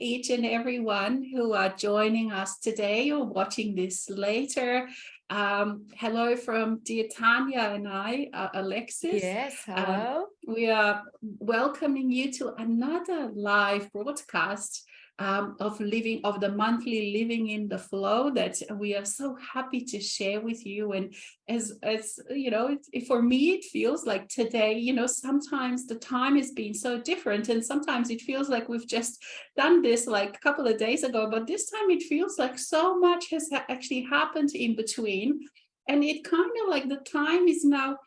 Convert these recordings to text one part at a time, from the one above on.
each and everyone who are joining us today or watching this later. Hello from dear Tanya and I, Alexis. Yes, hello. We are welcoming you to another live broadcast of the monthly Living in the Flow that we are so happy to share with you. And as you know, for me it feels like today, you know, sometimes the time has been so different, and sometimes it feels like we've just done this like a couple of days ago, but this time it feels like so much has actually happened in between, and it kind of like the time is now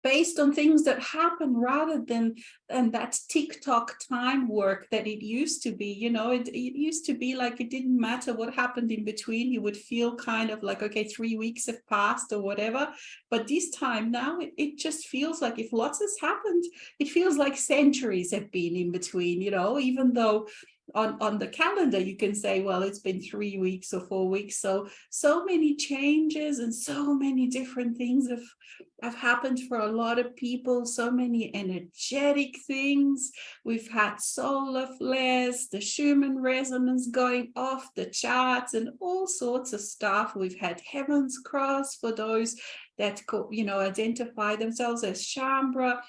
based on things that happen rather than that TikTok time work that it used to be. You know, it used to be like it didn't matter what happened in between. You would feel kind of like, okay, 3 weeks have passed or whatever. But this time now, it just feels like if lots has happened, it feels like centuries have been in between, you know, even though on the calendar you can say, well, it's been 3 weeks or 4 weeks. So many changes and so many different things have happened for a lot of people, so many energetic things. We've had solar flares, the Schumann resonance going off the charts, and all sorts of stuff. We've had heaven's cross for those that, you know, identify themselves as Shambra.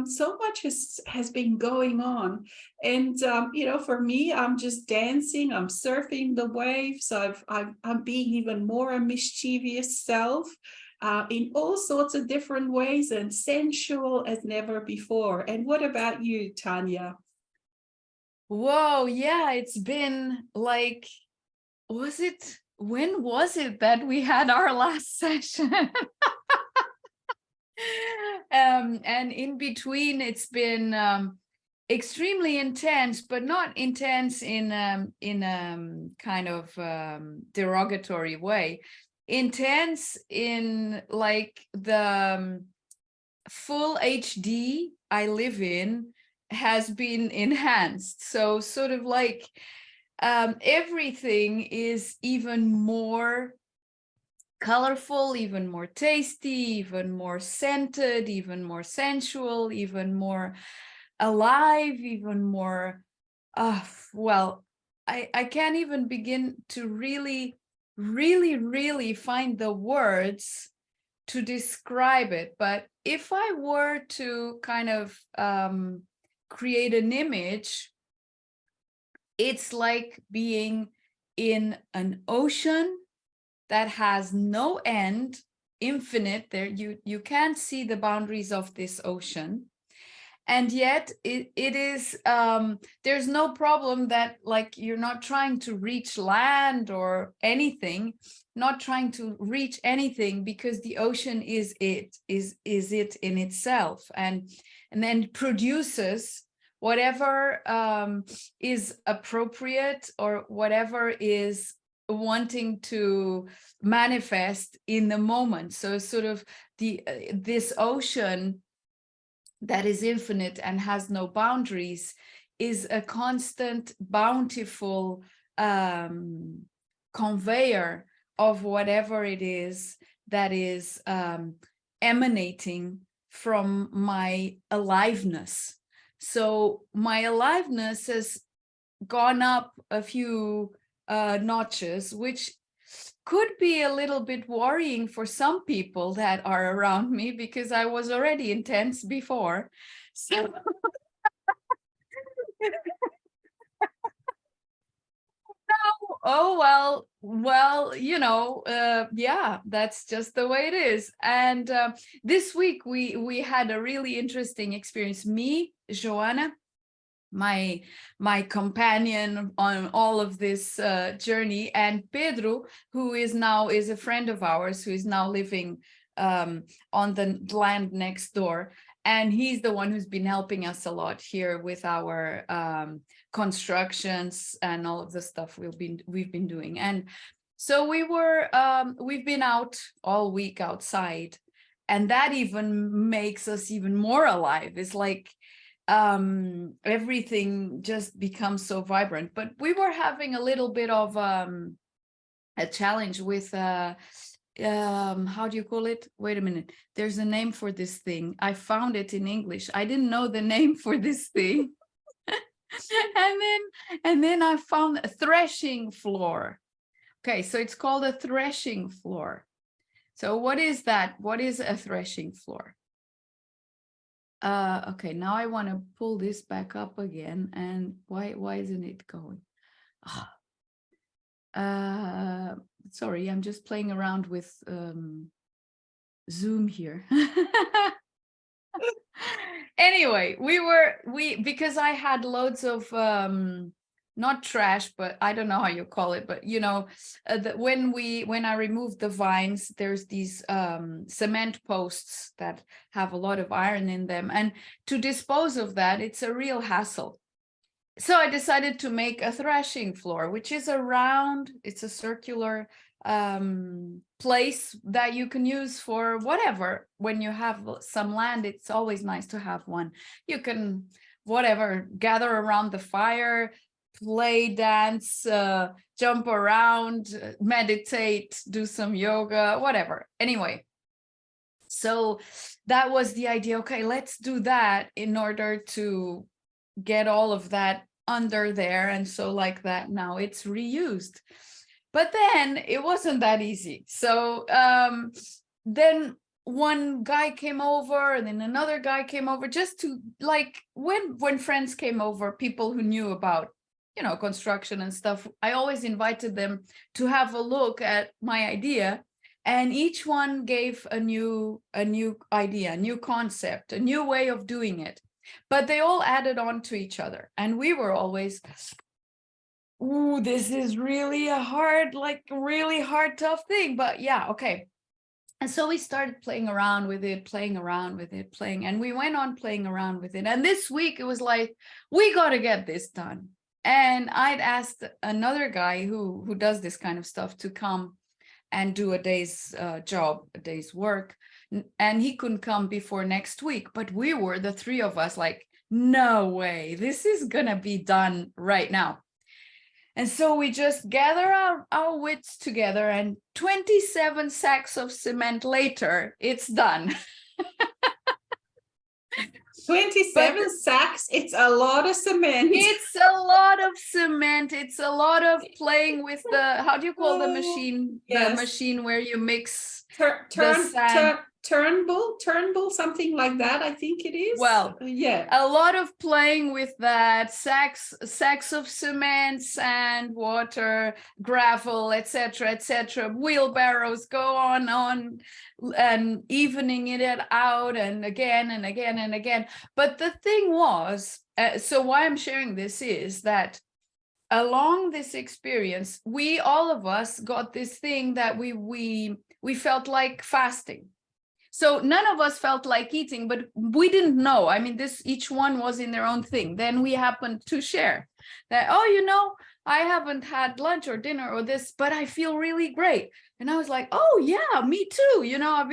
So much has been going on, and you know, for me, I'm just dancing, I'm surfing the waves. I'm being even more a mischievous self in all sorts of different ways, and sensual as never before. And what about you, Tanya? Whoa, yeah, it's been like, when was it that we had our last session? And in between, it's been extremely intense, but not intense in kind of derogatory way. Intense in like the full HD I live in has been enhanced. So sort of like everything is even more colorful, even more tasty, even more scented, even more sensual, even more alive, even more, well, I can't even begin to really find the words to describe it. But if I were to kind of create an image, it's like being in an ocean that has no end, infinite. There you can't see the boundaries of this ocean, and yet it is there's no problem that like you're not trying to reach land or anything, not trying to reach anything, because the ocean is it in itself, and then produces whatever is appropriate, or whatever is wanting to manifest in the moment. So sort of this ocean that is infinite and has no boundaries is a constant, bountiful conveyor of whatever it is that is emanating from my aliveness. So my aliveness has gone up a few notches, which could be a little bit worrying for some people that are around me, because I was already intense before. So now, oh well, you know, yeah, that's just the way it is. And this week we had a really interesting experience. Me, Joanna, my companion on all of this journey, and Pedro, who is a friend of ours, who is now living on the land next door, and he's the one who's been helping us a lot here with our constructions and all of the stuff we've been doing. And so we've been out all week outside, and that even makes us even more alive. It's like everything just becomes so vibrant. But we were having a little bit of a challenge with how do you call it? Wait a minute, there's a name for this thing. I found it in English. I didn't know the name for this thing. and then I found a threshing floor. Okay, so it's called a threshing floor. So what is that? What is a threshing floor? Okay, now I want to pull this back up again. And why isn't it going? Sorry, I'm just playing around with Zoom here. Anyway, because I had loads of not trash, but I don't know how you call it, but you know, when I removed the vines, there's these cement posts that have a lot of iron in them, and to dispose of that, it's a real hassle. So I decided to make a threshing floor, which is a round, it's a circular place that you can use for whatever. When you have some land, it's always nice to have one. You can, whatever, gather around the fire, play, dance, jump around, meditate, do some yoga, whatever. Anyway, so that was the idea. Okay, let's do that in order to get all of that under there. And so like that, now it's reused. But then it wasn't that easy. So then one guy came over, and then another guy came over, just to, like, when friends came over, people who knew about, you know, construction and stuff, I always invited them to have a look at my idea. And each one gave a new idea, a new concept, a new way of doing it. But they all added on to each other. And we were always, ooh, this is really a hard, like really hard, tough thing. But yeah, okay. And so we started playing around with it, and we went on playing around with it. And this week it was like, we got to get this done. And I'd asked another guy who does this kind of stuff to come and do a day's job, a day's work. And he couldn't come before next week. But we were, the three of us, like, no way, this is going to be done right now. And so we just gather our wits together, and 27 sacks of cement later, it's done. 27 sacks, it's a lot of cement. It's a lot of cement. It's a lot of playing with the, how do you call the machine? Yes. The machine where you mix Turnbull, something like that, I think it is. Well, yeah, a lot of playing with that, sacks of cement, sand, water, gravel, etc., wheelbarrows, go on, and evening it out, and again and again and again. But the thing was, so why I'm sharing this is that along this experience, we, all of us, got this thing that we felt like fasting. So none of us felt like eating, but we didn't know. I mean, each one was in their own thing. Then we happened to share that, oh, you know, I haven't had lunch or dinner or this, but I feel really great. And I was like, oh yeah, me too. You know,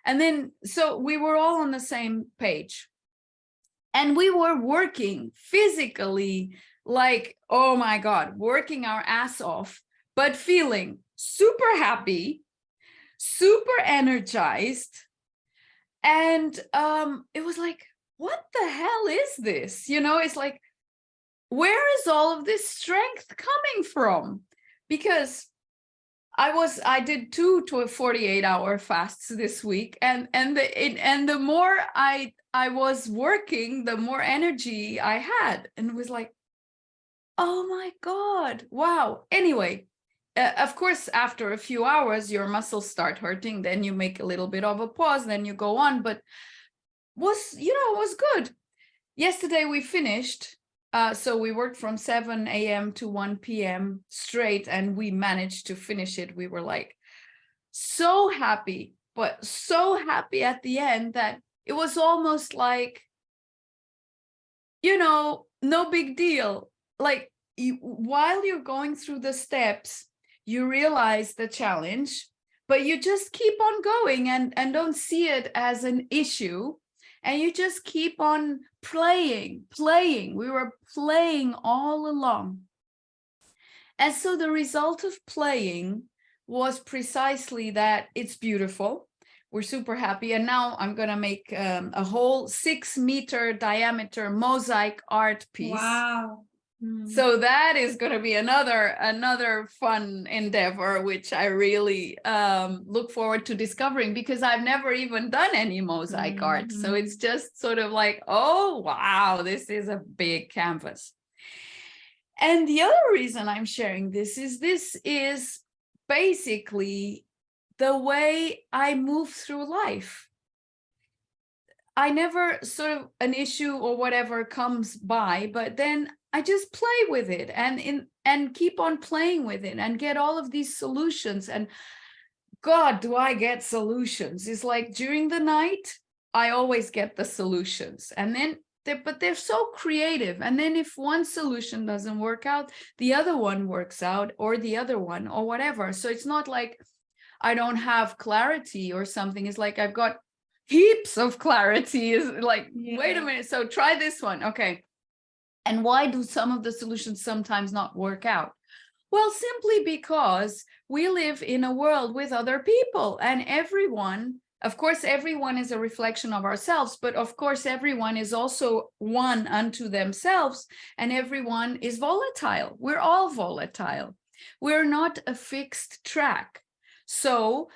and then, so we were all on the same page. And we were working physically, like, oh my God, working our ass off, but feeling super happy, super energized. And it was like, what the hell is this? You know, it's like, where is all of this strength coming from? Because I did 2 to 48-hour fasts this week, and the more I was working, the more energy I had, and it was like, oh my God, wow. Anyway, of course, after a few hours, your muscles start hurting. Then you make a little bit of a pause, then you go on. But was good. Yesterday we finished. So we worked from 7 a.m. to 1 p.m. straight, and we managed to finish it. We were like so happy, but so happy at the end that it was almost like, you know, no big deal. Like, while you're going through the steps, you realize the challenge, but you just keep on going and don't see it as an issue. And you just keep on playing. We were playing all along. And so the result of playing was precisely that. It's beautiful. we're super happy. And now I'm going to make a whole 6-meter diameter mosaic art piece. Wow. So that is going to be another fun endeavor, which I really look forward to discovering, because I've never even done any mosaic art. So it's just sort of like, oh, wow, this is a big canvas. And the other reason I'm sharing this is basically the way I move through life. I never sort of an issue or whatever comes by, but then I just play with it and keep on playing with it and get all of these solutions. And God, do I get solutions? It's like during the night, I always get the solutions. And then but they're so creative. And then if one solution doesn't work out, the other one works out, or the other one, or whatever. So it's not like I don't have clarity or something. It's like I've got heaps of clarity. Is like, wait a minute, so try this one. Okay. And why do some of the solutions sometimes not work out? Well, simply because we live in a world with other people, and everyone, of course, everyone is a reflection of ourselves, but of course, everyone is also one unto themselves, and everyone is volatile. We're all volatile. We're not a fixed track. So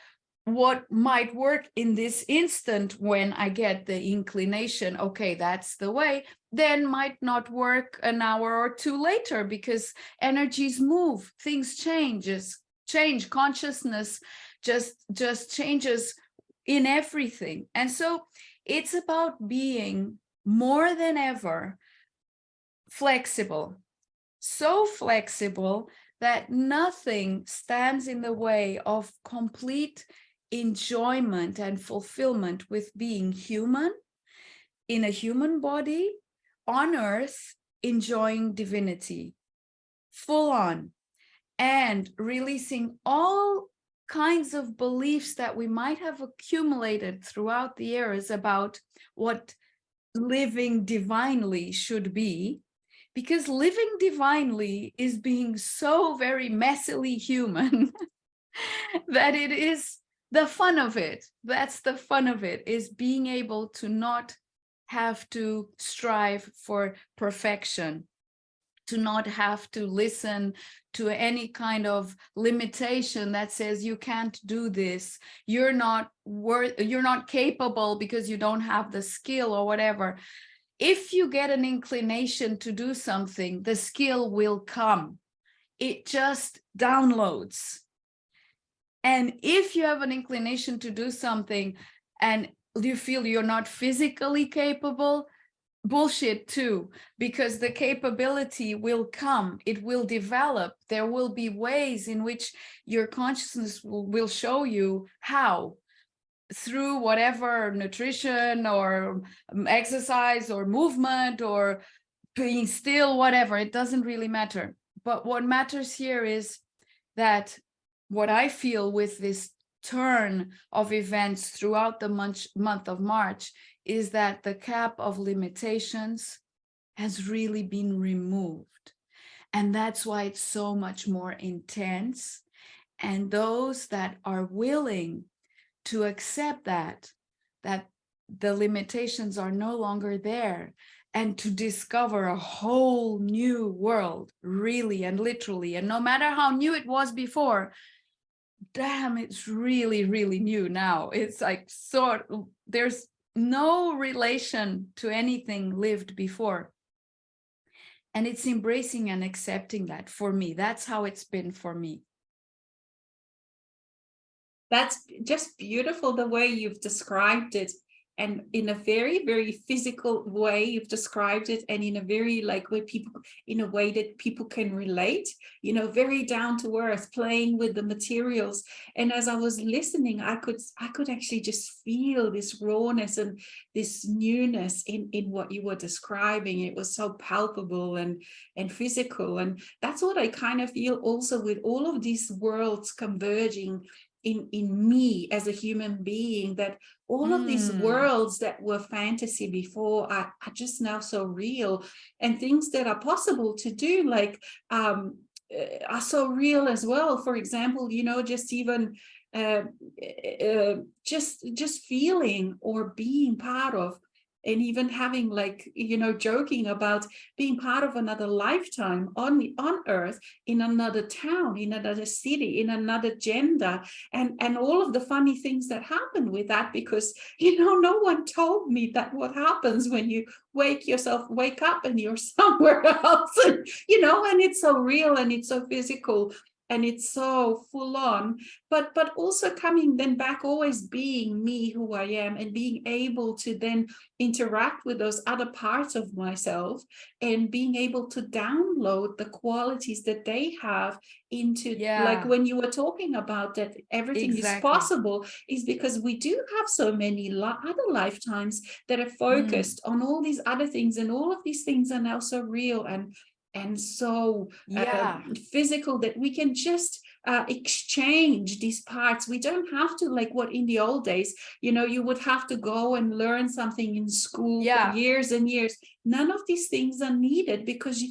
what might work in this instant when I get the inclination, okay, that's the way, then might not work an hour or two later, because energies move, things change, consciousness just changes in everything. And so it's about being more than ever flexible, so flexible that nothing stands in the way of complete enjoyment and fulfillment with being human, in a human body, on earth, enjoying divinity, full on, and releasing all kinds of beliefs that we might have accumulated throughout the years about what living divinely should be. Because living divinely is being so very messily human that it is the fun of it. That's the fun of it, is being able to not have to strive for perfection, to not have to listen to any kind of limitation that says you can't do this, you're not capable because you don't have the skill or whatever. If you get an inclination to do something, the skill will come. It just downloads. And if you have an inclination to do something and you feel you're not physically capable, bullshit too, because the capability will come, it will develop. There will be ways in which your consciousness will show you how, through whatever nutrition or exercise or movement or being still, whatever, it doesn't really matter. But what matters here is that what I feel with this turn of events throughout the month of March is that the cap of limitations has really been removed. And that's why it's so much more intense. And those that are willing to accept that the limitations are no longer there, and to discover a whole new world, really and literally. And no matter how new it was before, damn, it's really, really new now. It's like, there's no relation to anything lived before. And it's embracing and accepting that. For me, that's how it's been for me. That's just beautiful, the way you've described it, and in a very, very physical way you've described it, and in a very in a way that people can relate, very down to earth, playing with the materials. And as I was listening, I could actually just feel this rawness and this newness in what you were describing. It was so palpable and physical, and that's what I kind of feel also with all of these worlds converging in me as a human being, that all of these worlds that were fantasy before are just now so real, and things that are possible to do are so real as well. For example, just even just feeling or being part of, and even having, like, joking about being part of another lifetime on earth, in another town, in another city, in another gender, and all of the funny things that happen with that, because no one told me that what happens when you wake up and you're somewhere else, and it's so real and it's so physical and it's so full on, but also coming then back, always being me, who I am, and being able to then interact with those other parts of myself, and being able to download the qualities that they have into, like when you were talking about that everything is possible, is because we do have so many other lifetimes that are focused on all these other things, and all of these things are now so real and so physical, that we can just exchange these parts. We don't have to, like what in the old days, you would have to go and learn something in school for years and years. None of these things are needed, because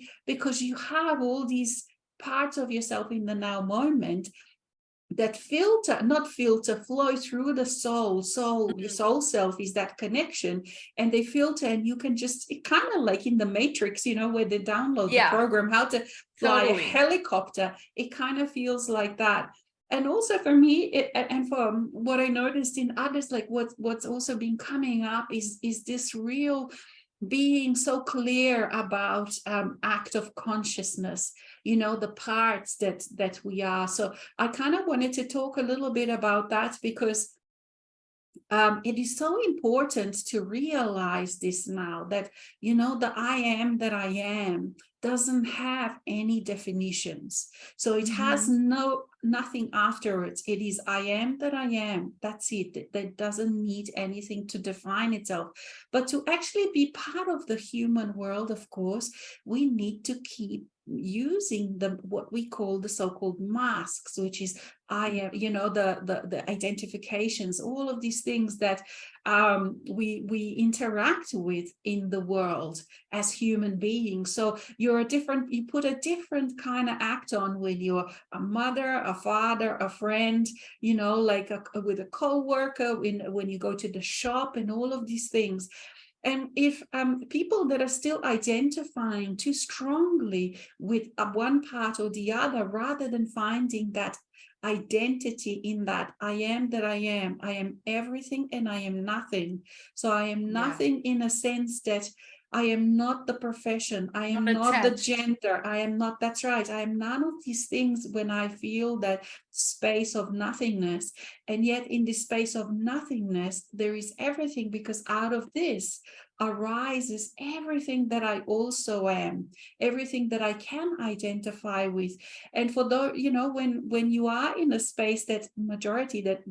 you have all these parts of yourself in the now moment that flow through the soul. Your soul self is that connection, and they filter, and you can just, it kind of like in the Matrix, where they download the program how to fly a helicopter. It kind of feels like that. And also for me, and from what I noticed in others, like what's also been coming up is this real being so clear about act of consciousness, the parts that we are. So I kind of wanted to talk a little bit about that, because it is so important to realize this now, that the I am that I am doesn't have any definitions. So it has nothing afterwards. It is I am that I am. That's it. That doesn't need anything to define itself. But to actually be part of the human world, of course, we need to keep using what we call the so-called masks, which is I am, the identifications, all of these things that we interact with in the world as human beings. So you put a different kind of act on when you're a mother, a father, a friend, like with a co-worker, when you go to the shop, and all of these things. And if people that are still identifying too strongly with one part or the other, rather than finding that identity in that I am that I am everything and I am nothing. So I am nothing in a sense that I am not the profession, I am not the gender, I am not, that's right, I am none of these things when I feel that space of nothingness. And yet in this space of nothingness, there is everything, because out of this arises everything that I also am, everything that I can identify with. And for those, when you are in a space, that majority that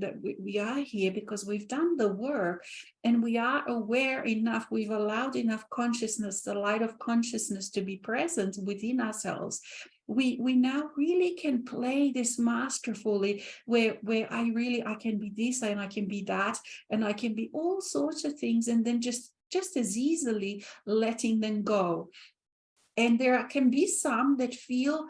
we are here because we've done the work, and we are aware enough, we've allowed enough consciousness, the light of consciousness, to be present within ourselves. We now really can play this masterfully, where I can be this and I can be that, and I can be all sorts of things, and then just as easily letting them go. And there can be some that feel,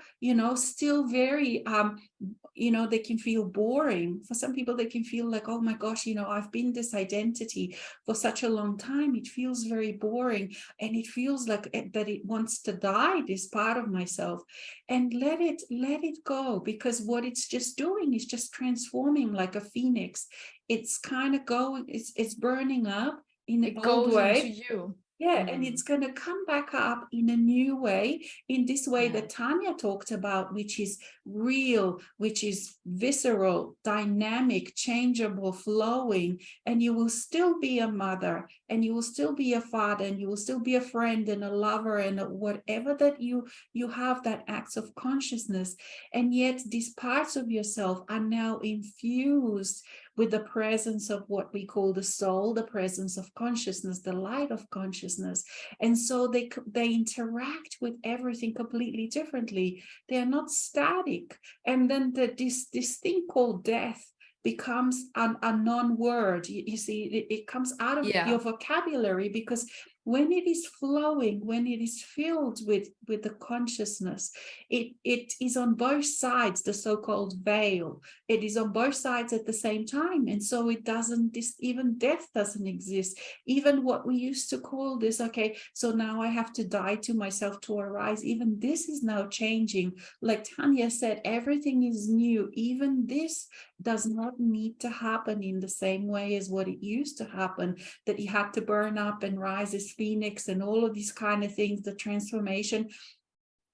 still very, they can feel boring. For some people, they can feel like, oh my gosh, I've been this identity for such a long time. It feels very boring. And it feels like that it wants to die, this part of myself. And let it go, because what it's just doing is just transforming like a phoenix. It's kind of going, it's burning up in an old way. Into you. And it's going to come back up in a new way, in this way that Tanya talked about, which is real, which is visceral, dynamic, changeable, flowing. And you will still be a mother, and you will still be a father, and you will still be a friend and a lover, and whatever that you have, that acts of consciousness. And yet these parts of yourself are now infused with the presence of what we call the soul, the presence of consciousness, the light of consciousness. And so they interact with everything completely differently. They are not static. And then this thing called death becomes a non-word. You see, it comes out of your vocabulary, because when it is flowing, when it is filled with the consciousness, it is on both sides, the so-called veil. It is on both sides at the same time. And so it doesn't, even death doesn't exist. Even what we used to call this, okay, so now I have to die to myself to arise. Even this is now changing. Like Tanya said, everything is new. Even this does not need to happen in the same way as what it used to happen, that you had to burn up and rise as phoenix and all of these kind of things, the transformation.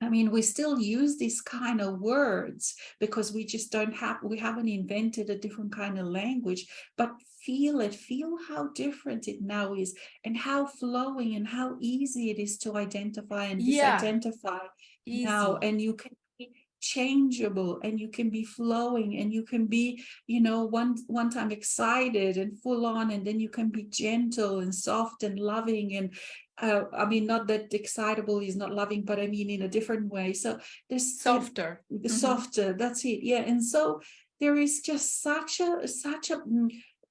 I mean, we still use these kind of words because we just don't have, we haven't invented a different kind of language, but feel it, feel how different it now is, and how flowing and how easy it is to identify and disidentify now. And you can be changeable, and you can be flowing, and you can be, you know, one time excited and full on, and then you can be gentle and soft and loving. And I mean, not that excitable is not loving, but I mean in a different way. So there's softer, softer, that's it. Yeah. And so there is just such a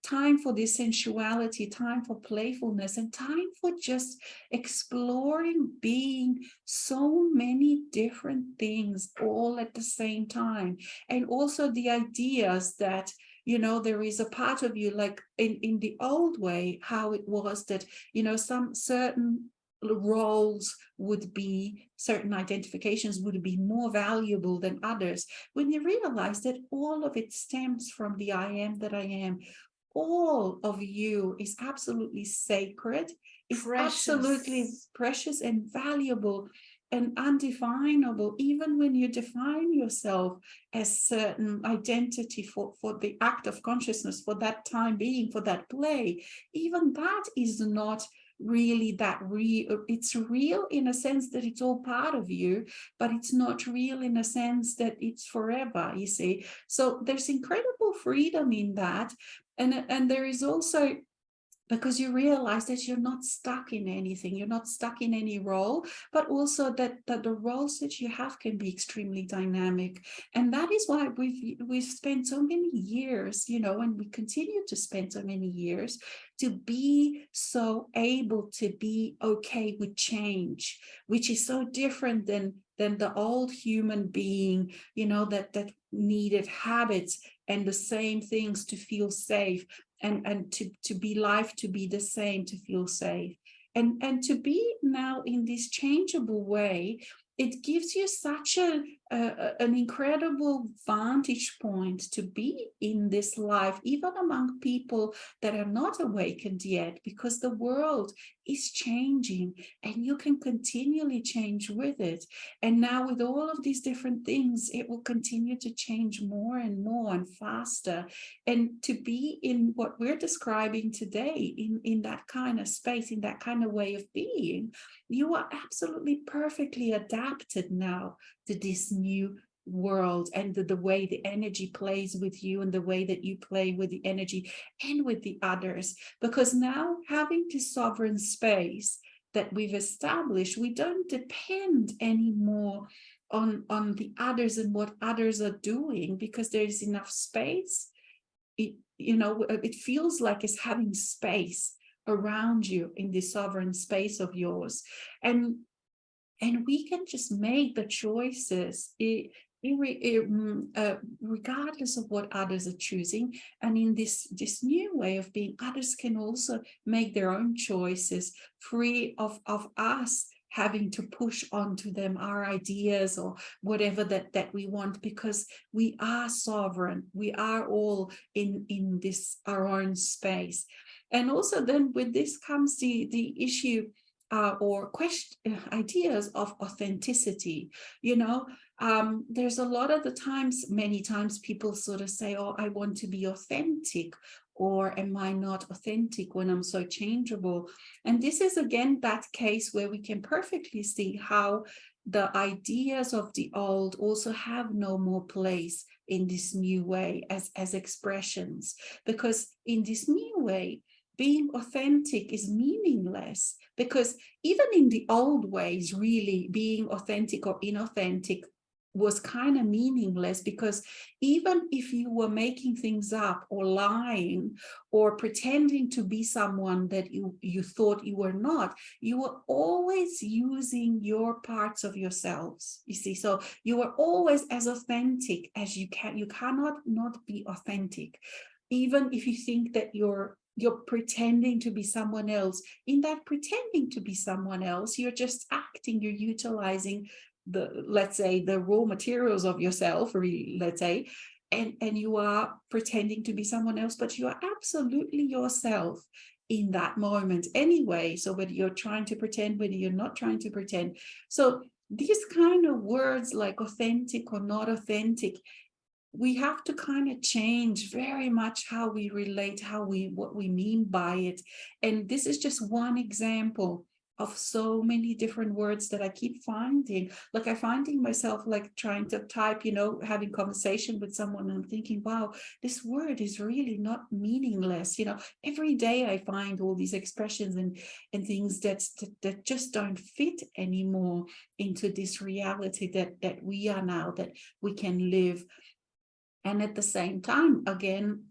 time for this sensuality, time for playfulness, and time for just exploring being so many different things all at the same time. And also the ideas that, you know, there is a part of you, like in the old way, how it was that, you know, some certain roles would be, certain identifications would be more valuable than others. When you realize that all of it stems from the I am that I am, all of you is absolutely sacred, is absolutely precious and valuable and undefinable. Even when you define yourself as certain identity for the act of consciousness, for that time being, for that play, even that is not really that real. It's real in a sense that it's all part of you, but it's not real in a sense that it's forever, you see. So there's incredible freedom in that. And there is also, because you realize that you're not stuck in anything, you're not stuck in any role, but also that the roles that you have can be extremely dynamic. And that is why we've spent so many years, you know, and we continue to spend so many years to be so able to be okay with change, which is so different than the old human being, you know, that needed habits and the same things to feel safe. And to be life, to be the same, to feel safe, and to be now in this changeable way, it gives you such an incredible vantage point to be in this life, even among people that are not awakened yet, because the world is changing and you can continually change with it. And now with all of these different things, it will continue to change more and more and faster. And to be in what we're describing today, in that kind of space, in that kind of way of being, you are absolutely perfectly adapted now to this new world, and the way the energy plays with you, and the way that you play with the energy and with the others. Because now, having this sovereign space that we've established, we don't depend anymore on the others and what others are doing, because there's enough space. You know, it feels like it's having space around you in the sovereign space of yours. And we can just make the choices regardless of what others are choosing. And in this new way of being, others can also make their own choices, free of us having to push onto them our ideas or whatever that we want, because we are sovereign. We are all in this our own space. And also then with this comes the issue or ideas of authenticity. You know, there's a lot of the times, many times people sort of say, oh, I want to be authentic, or am I not authentic when I'm so changeable? And this is again that case where we can perfectly see how the ideas of the old also have no more place in this new way as expressions, because in this new way, being authentic is meaningless, because even in the old ways, really being authentic or inauthentic was kind of meaningless, because even if you were making things up or lying or pretending to be someone that you thought you were not, you were always using your parts of yourselves, you see. So you were always as authentic as you can. You cannot not be authentic, even if you think that you're pretending to be someone else. In that pretending to be someone else, you're just acting, you're utilizing the, let's say, the raw materials of yourself, or let's say, and you are pretending to be someone else, but you are absolutely yourself in that moment anyway. So whether you're trying to pretend, whether you're not trying to pretend. So these kind of words like authentic or not authentic, we have to kind of change very much how we relate, what we mean by it. And this is just one example of so many different words that I keep finding. Like I'm finding myself like trying to type, having conversation with someone, and I'm thinking, wow, this word is really not meaningless. Every day I find all these expressions and things that just don't fit anymore into this reality that we are now, that we can live. And at the same time, again,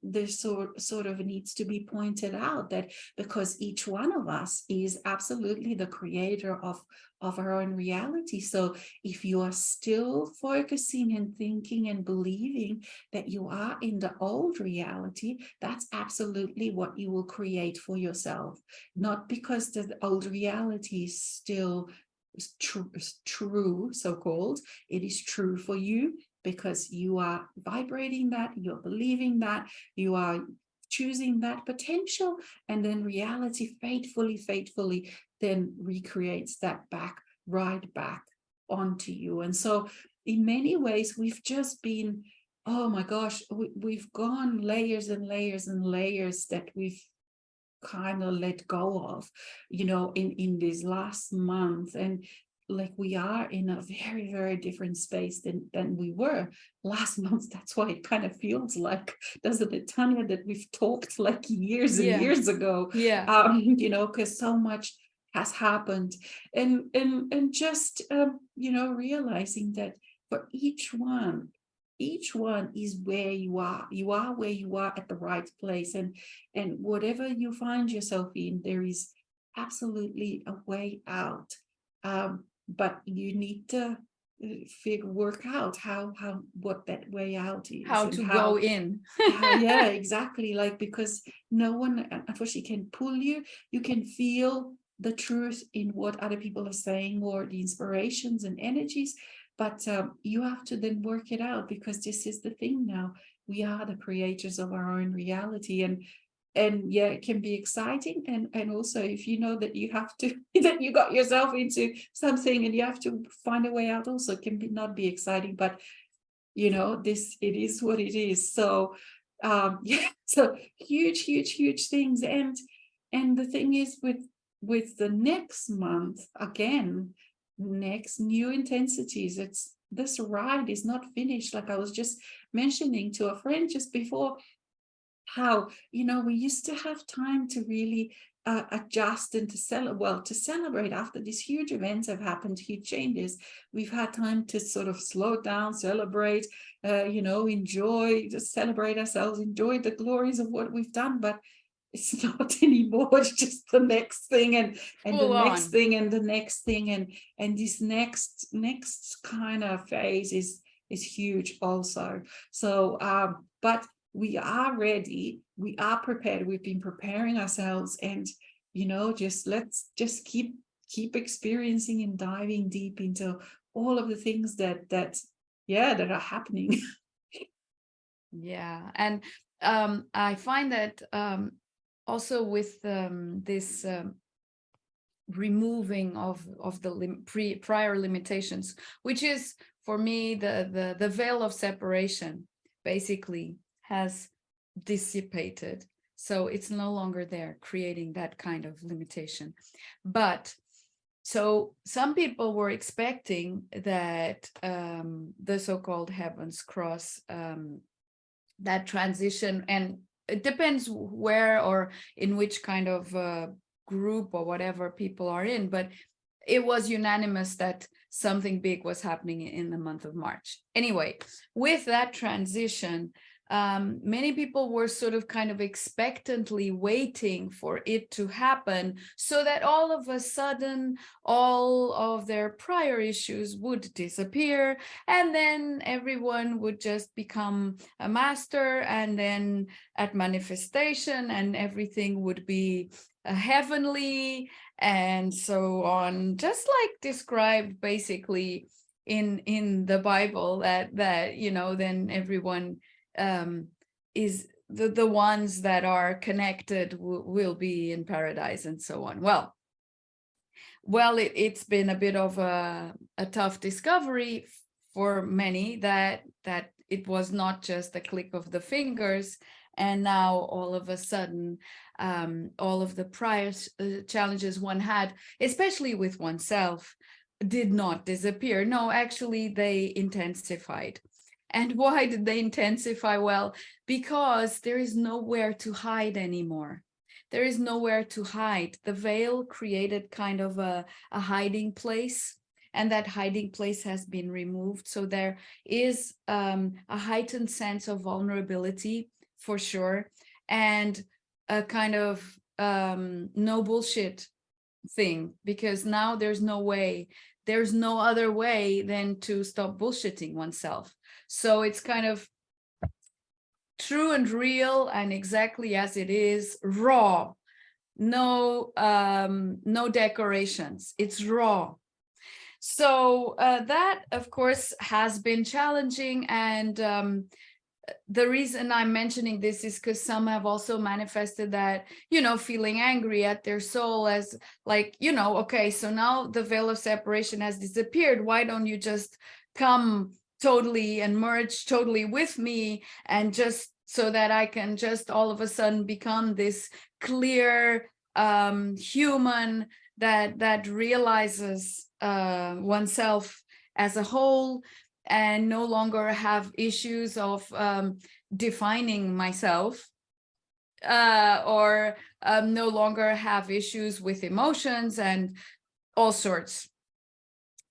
this sort of needs to be pointed out that because each one of us is absolutely the creator of our own reality. So if you are still focusing and thinking and believing that you are in the old reality, that's absolutely what you will create for yourself. Not because the old reality is still true, so-called. It is true for you, because you are vibrating that, you're believing that, you are choosing that potential, and then reality faithfully then recreates that right back onto you. And so in many ways, we've just been, oh my gosh, we've gone layers and layers and layers that we've kind of let go of, in this last month. And like we are in a very, very different space than we were last month. That's why it kind of feels like, doesn't it, Tanya, that we've talked like years and years ago, because so much has happened. And just, realizing that for each one is where you are where you are at the right place, and whatever you find yourself in, there is absolutely a way out. But you need to work out what that way out is, how and to go in. yeah, exactly. Like, because no one unfortunately can pull you. You can feel the truth in what other people are saying, or the inspirations and energies, but you have to then work it out, because this is the thing now. We are the creators of our own reality, and yeah, it can be exciting, and also if you know that you have to that you got yourself into something and you have to find a way out, also it can not be exciting, but it is what it is. So yeah, so huge things. And the thing is, with the next month, again, next new intensities, it's this ride is not finished. Like I was just mentioning to a friend just before, how we used to have time to really adjust and to celebrate after these huge events have happened, huge changes. We've had time to sort of slow down, celebrate, enjoy, just celebrate ourselves, enjoy the glories of what we've done. But it's not anymore. It's just the next thing, and the next thing, and the next thing, and this next kind of phase is huge also. So but we are ready, we are prepared, we've been preparing ourselves, and let's just keep experiencing and diving deep into all of the things that are happening. Yeah, and I find that also with this removing of the prior limitations, which is for me the veil of separation basically has dissipated, so it's no longer there, creating that kind of limitation. But so some people were expecting that the so-called heavens cross, that transition, and it depends where or in which kind of group or whatever people are in, but it was unanimous that something big was happening in the month of March. Anyway, with that transition, many people were sort of kind of expectantly waiting for it to happen so that all of a sudden all of their prior issues would disappear, and then everyone would just become a master, and then at manifestation and everything would be heavenly and so on, just like described basically in the Bible, that you know, then everyone is the ones that are connected will be in paradise and so on. Well, it's been a bit of a tough discovery for many that it was not just a click of the fingers, and now all of a sudden all of the prior challenges one had, especially with oneself, did not disappear. No, actually they intensified. And why did they intensify? Well, because there is nowhere to hide anymore. There is nowhere to hide. The veil created kind of a hiding place, and that hiding place has been removed. So there is a heightened sense of vulnerability, for sure, and a kind of no bullshit thing, because now there's no way, there's no other way than to stop bullshitting oneself. So it's kind of true and real and exactly as it is, raw, no no decorations, it's raw. So that of course has been challenging, and the reason I'm mentioning this is because some have also manifested that, you know, feeling angry at their soul as like, you know, okay, so now the veil of separation has disappeared, why don't you just come totally and merge totally with me, and just so that I can just all of a sudden become this clear human that realizes oneself as a whole, and no longer have issues of defining myself, or no longer have issues with emotions and all sorts.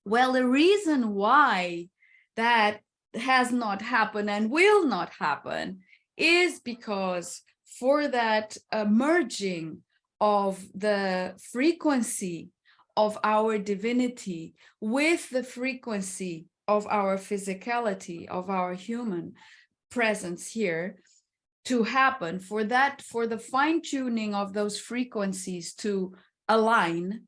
Well, the reason why that has not happened and will not happen is because for that merging of the frequency of our divinity with the frequency of our physicality, of our human presence here to happen, for the fine-tuning of those frequencies to align,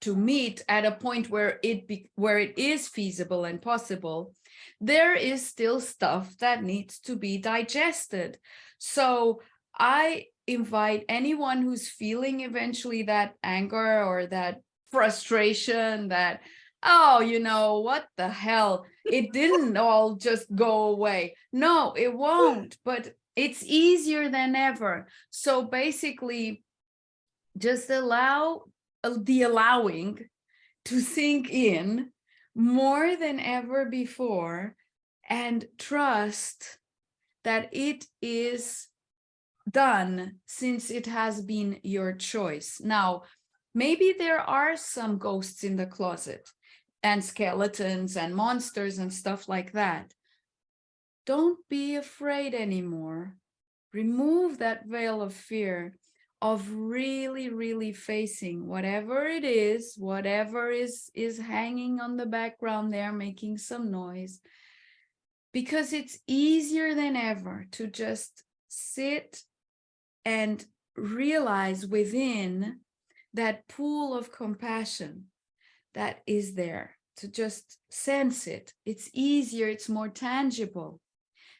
to meet at a point where it is feasible and possible, there is still stuff that needs to be digested. So I invite anyone who's feeling eventually that anger or that frustration, that, oh, you know, what the hell, it didn't all just go away. No, it won't, but it's easier than ever. So basically, just allow the allowing to sink in more than ever before, and trust that it is done, since it has been your choice. Now, maybe there are some ghosts in the closet and skeletons and monsters and stuff like that. Don't be afraid anymore. Remove that veil of fear of really, really facing whatever it is, whatever is hanging on the background there, making some noise, because it's easier than ever to just sit and realize within that pool of compassion that is there, to just sense it. It's easier, it's more tangible.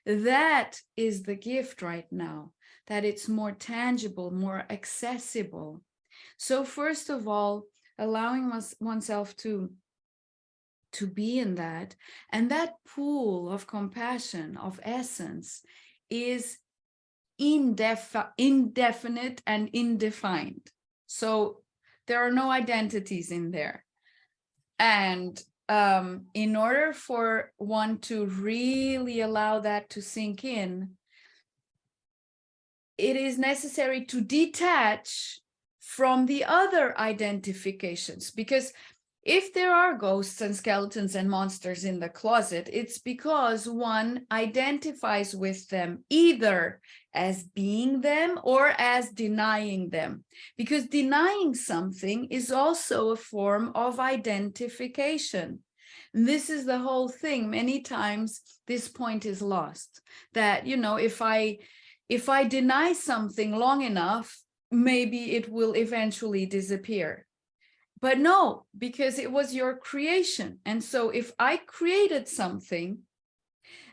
That is the gift right now, that it's more tangible, more accessible. So first of all, allowing oneself to be in that, and that pool of compassion, of essence, is indefinite and indefined. So there are no identities in there. And in order for one to really allow that to sink in, it is necessary to detach from the other identifications, because if there are ghosts and skeletons and monsters in the closet, it's because one identifies with them either as being them or as denying them. Because denying something is also a form of identification. And this is the whole thing. Many times this point is lost, that, you know, if I deny something long enough, maybe it will eventually disappear. But no, because it was your creation. And so if I created something,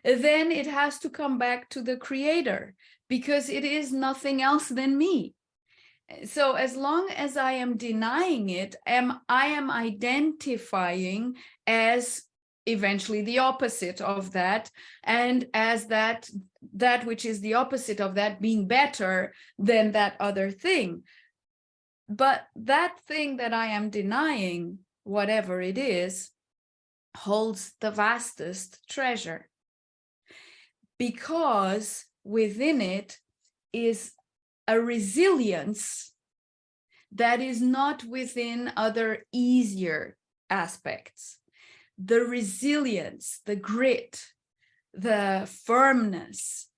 then it has to come back to the creator, because it is nothing else than me. So as long as I am denying it, I am identifying as eventually the opposite of that, and as that which is the opposite of that being better than that other thing. But that thing that I am denying, whatever it is, holds the vastest treasure, because within it is a resilience that is not within other easier aspects. The resilience, the grit, the firmness,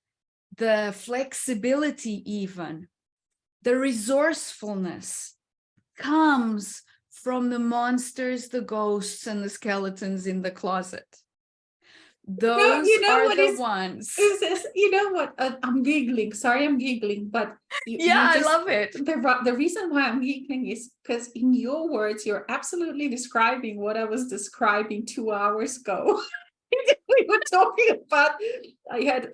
the flexibility even, the resourcefulness comes from the monsters, the ghosts, and the skeletons in the closet. Those are the ones. You know what? I'm giggling. Sorry, I'm giggling, but I love it. The reason why I'm giggling is because in your words, you're absolutely describing what I was describing 2 hours ago. We were talking about, I had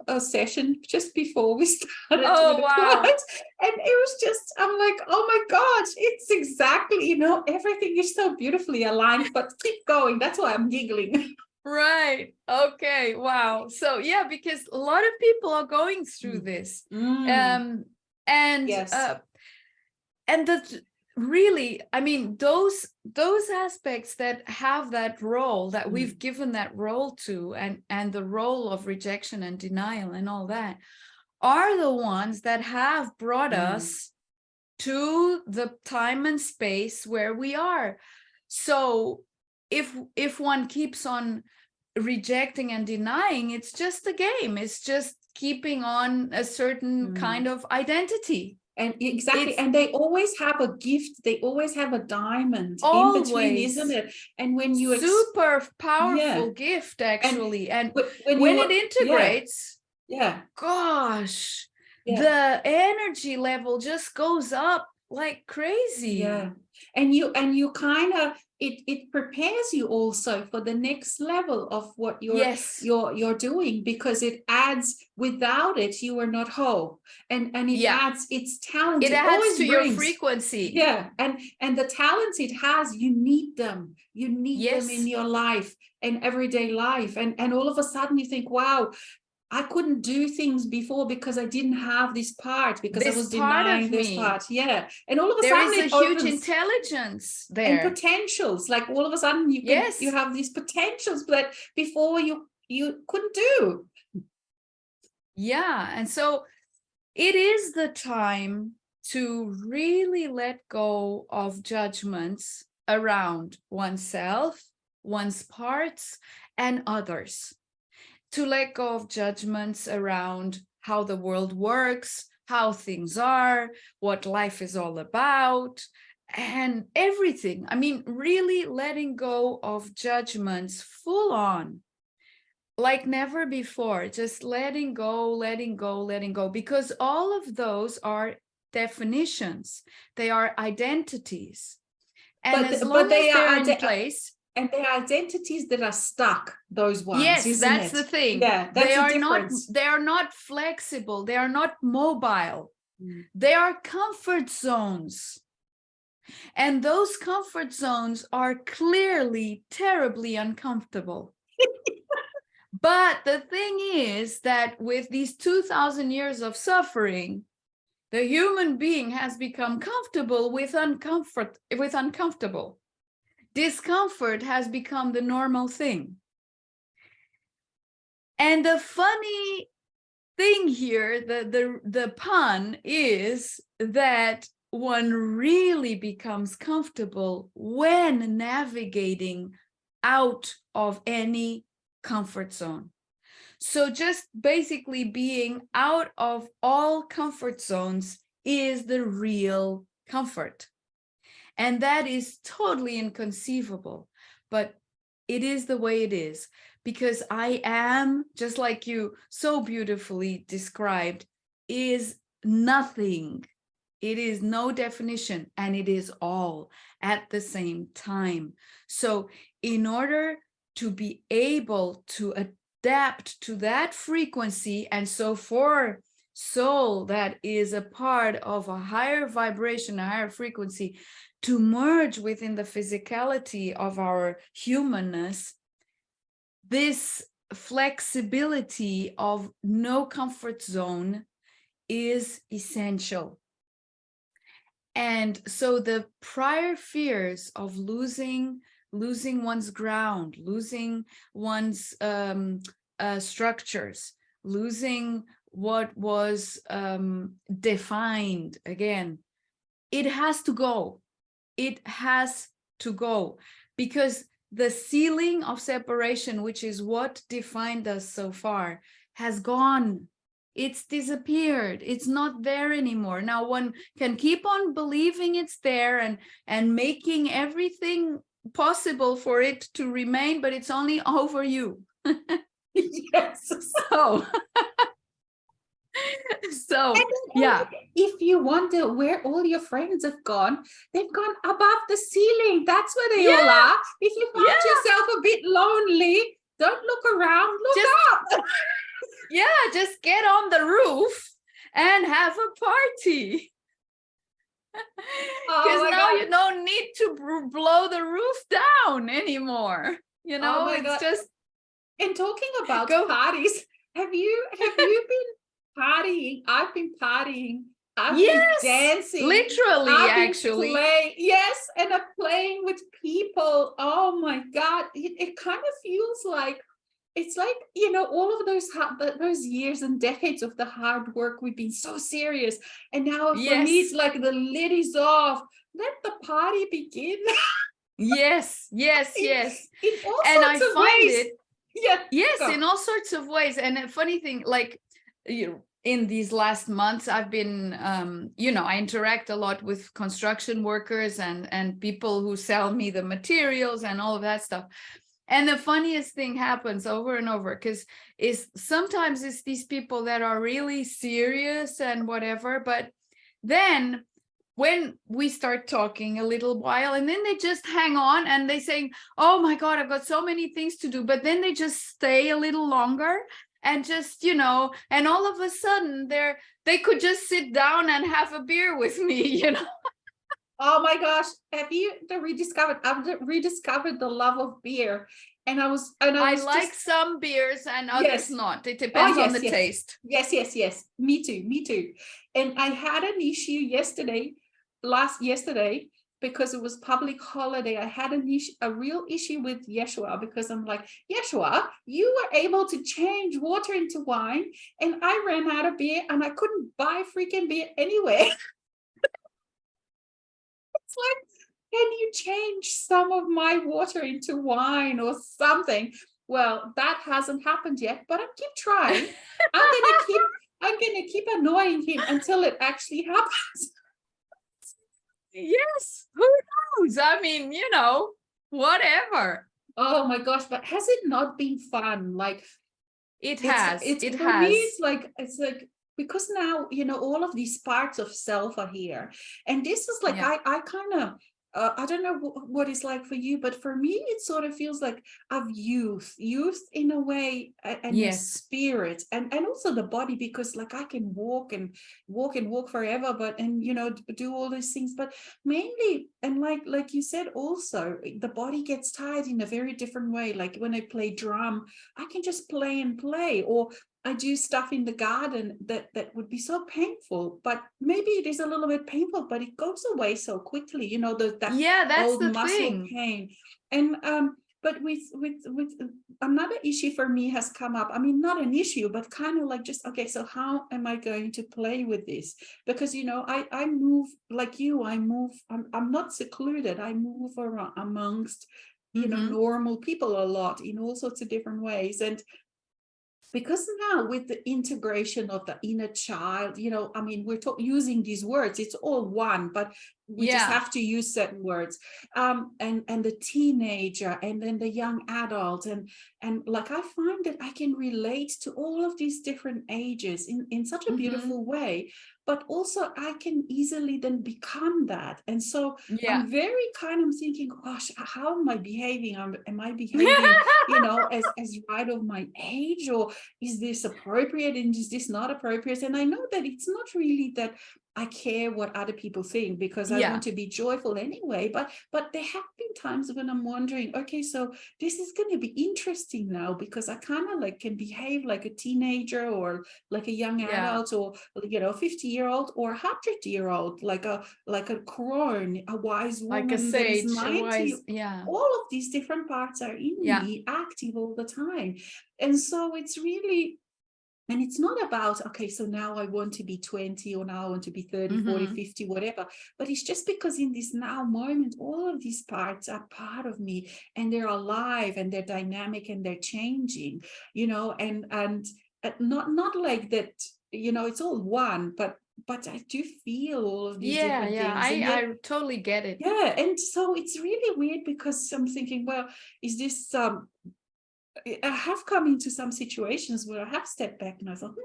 a session just before we started. Oh, wow. And it was just, I'm like, oh my gosh, it's exactly, you know, everything is so beautifully aligned, but keep going. That's why I'm giggling. Right. Okay. Wow. So yeah, because a lot of people are going through this. And yes. And that really, I mean, those aspects that have that role, that we've given that role to, and the role of rejection and denial and all that, are the ones that have brought us to the time and space where we are. So if one keeps on rejecting and denying, it's just a game. It's just keeping on a certain kind of identity. And exactly, and they always have a gift, they always have a diamond always in between, isn't it? And when you super powerful gift, actually, and when it integrates, gosh, the energy level just goes up like crazy. And you kind of, it prepares you also for the next level of what you're doing, because it adds, without it you are not whole, and it adds its talent, it adds to your frequency. And the talents it has, you need them them in your life and everyday life, and all of a sudden you think, wow, I couldn't do things before because I didn't have this part, because I was denying this part. And all of a sudden there is a huge intelligence there and potentials. Like all of a sudden you have these potentials that before you couldn't do. And so it is the time to really let go of judgments around oneself, one's parts, and others. To let go of judgments around how the world works, how things are, what life is all about, and everything. I mean, really letting go of judgments full on, like never before, just letting go, because all of those are definitions. They are identities. And as long as they're in place, and they are identities that are stuck, those ones. Yes, that's the thing. That's the difference. They are not flexible. They are not mobile. They are comfort zones. And those comfort zones are clearly terribly uncomfortable. But the thing is that with these 2,000 years of suffering, the human being has become comfortable with uncomfortable. Discomfort has become the normal thing. And the funny thing here, the pun is that one really becomes comfortable when navigating out of any comfort zone. So just basically being out of all comfort zones is the real comfort. And that is totally inconceivable, but it is the way it is, because I am, just like you so beautifully described, is nothing. It is no definition, and it is all at the same time. So in order to be able to adapt to that frequency, and so for soul that is a part of a higher vibration, a higher frequency, to merge within the physicality of our humanness, this flexibility of no comfort zone is essential. And so the prior fears of losing one's ground, losing one's structures, losing what was defined, again, it has to go. It has to go, because the ceiling of separation, which is what defined us so far, has gone. It's disappeared. It's not there anymore. Now one can keep on believing it's there and making everything possible for it to remain, but it's only over you. Yes. So And yeah. if you wonder where all your friends have gone, they've gone above the ceiling. That's where they all are. If you find yourself a bit lonely, don't look around, look up. Yeah, just get on the roof and have a party. Because now you don't need to blow the roof down anymore. You know, it's just. And talking about parties, have you been partying? I've been partying. I've been dancing. Literally, actually. Yes, and I'm playing with people. Oh my God. It kind of feels like, it's like, you know, all of those years and decades of the hard work, we've been so serious. And now for me, it's like the lid is off. Let the party begin. Yes. In all and sorts I of find ways. it. Yes, in all sorts of ways. And a funny thing, like, in these last months, I've been, I interact a lot with construction workers and people who sell me the materials and all of that stuff. And the funniest thing happens over and over, because sometimes it's these people that are really serious and whatever, but then when we start talking a little while, and then they just hang on and they say, oh my God, I've got so many things to do, but then they just stay a little longer and just, and all of a sudden they could just sit down and have a beer with me, Oh my gosh, have you I've rediscovered the love of beer. And I like some beers and others not. It depends on the taste. Yes. Me too. And I had an issue yesterday, because it was public holiday. I had a real issue with Yeshua, because I'm like, Yeshua, you were able to change water into wine, and I ran out of beer and I couldn't buy freaking beer anywhere. It's like, can you change some of my water into wine or something? Well, that hasn't happened yet, but I keep trying. I'm gonna keep annoying him until it actually happens. Yes, who knows? I mean, whatever. Oh my gosh, but has it not been fun? Like, it has. Me, it's like because now, all of these parts of self are here. And this is like, I kind of, I don't know what it's like for you, but for me, it sort of feels like of youth in a way, and the spirit, and also the body, because like I can walk forever, but, and, do all these things, but mainly, and like you said, also the body gets tired in a very different way. Like when I play drum, I can just play, or I do stuff in the garden that would be so painful, but maybe it is a little bit painful, but it goes away so quickly, that's old the muscle thing. pain. And but with another issue for me has come up. I mean, not an issue, but kind of like just, okay, so how am I going to play with this? Because, you know, I move like you, I'm not secluded. I move around amongst, you know, normal people a lot in all sorts of different ways. And because now with the integration of the inner child, you know, I mean, we're using these words, it's all one, but we just Yeah. have to use certain words, and the teenager, and then the young adult, and like I find that I can relate to all of these different ages in such a beautiful way, but also I can easily then become that. And so Yeah. I'm very kind of thinking, gosh, how am I behaving? Am I behaving, you know, as right of my age, or is this appropriate and is this not appropriate? And I know that it's not really that I care what other people think, because I Yeah. want to be joyful anyway. But there have been times when I'm wondering, okay, so this is going to be interesting now, because I kind of like can behave like a teenager, or like a young Yeah. adult, or, you know, 50-year-old or 100-year-old, like a crone, a wise Like a woman that is sage, a 90. wise, yeah. All of these different parts are in Yeah. me, active all the time. And so it's really, and it's not about, okay, so now I want to be 20, or now I want to be 30, 40, 50, whatever. But it's just because in this now moment, all of these parts are part of me, and they're alive, and they're dynamic, and they're changing, you know, and not like that, you know, it's all one, but I do feel all of these Yeah, different yeah, things. And yet, I totally get it. yeah, and so it's really weird, because I'm thinking, well, is this I have come into some situations where I have stepped back and I thought,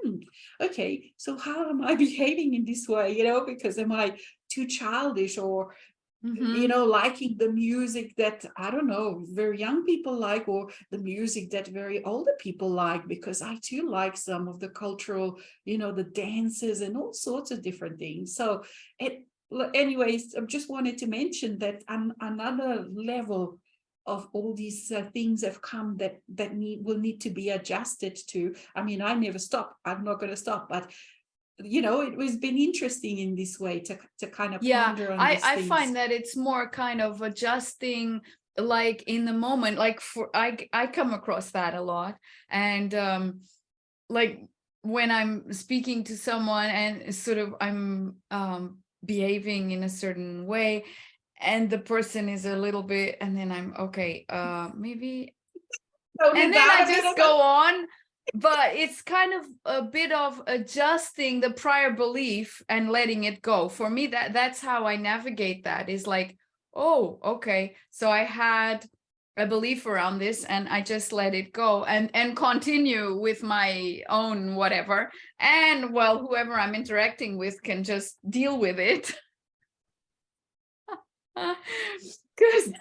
okay, so how am I behaving in this way? You know, because am I too childish, or, you know, liking the music that, I don't know, very young people like, or the music that very older people like, because I too like some of the cultural, you know, the dances and all sorts of different things. So anyways, I just wanted to mention that another level of all these things have come that will need to be adjusted to. I mean, I never stop. I'm not going to stop, but you know, it was been interesting in this way to kind of ponder on these I things. find that it's more kind of adjusting, like in the moment, like I come across that a lot. And like when I'm speaking to someone and sort of I'm behaving in a certain way, and the person is a little bit, and then I'm okay, maybe, Tone and it then down I a bit. just go on. But it's kind of a bit of adjusting the prior belief and letting it go. For me, that's how I navigate that, is like, oh, okay, so I had a belief around this and I just let it go and continue with my own whatever. And well, whoever I'm interacting with can just deal with it. Because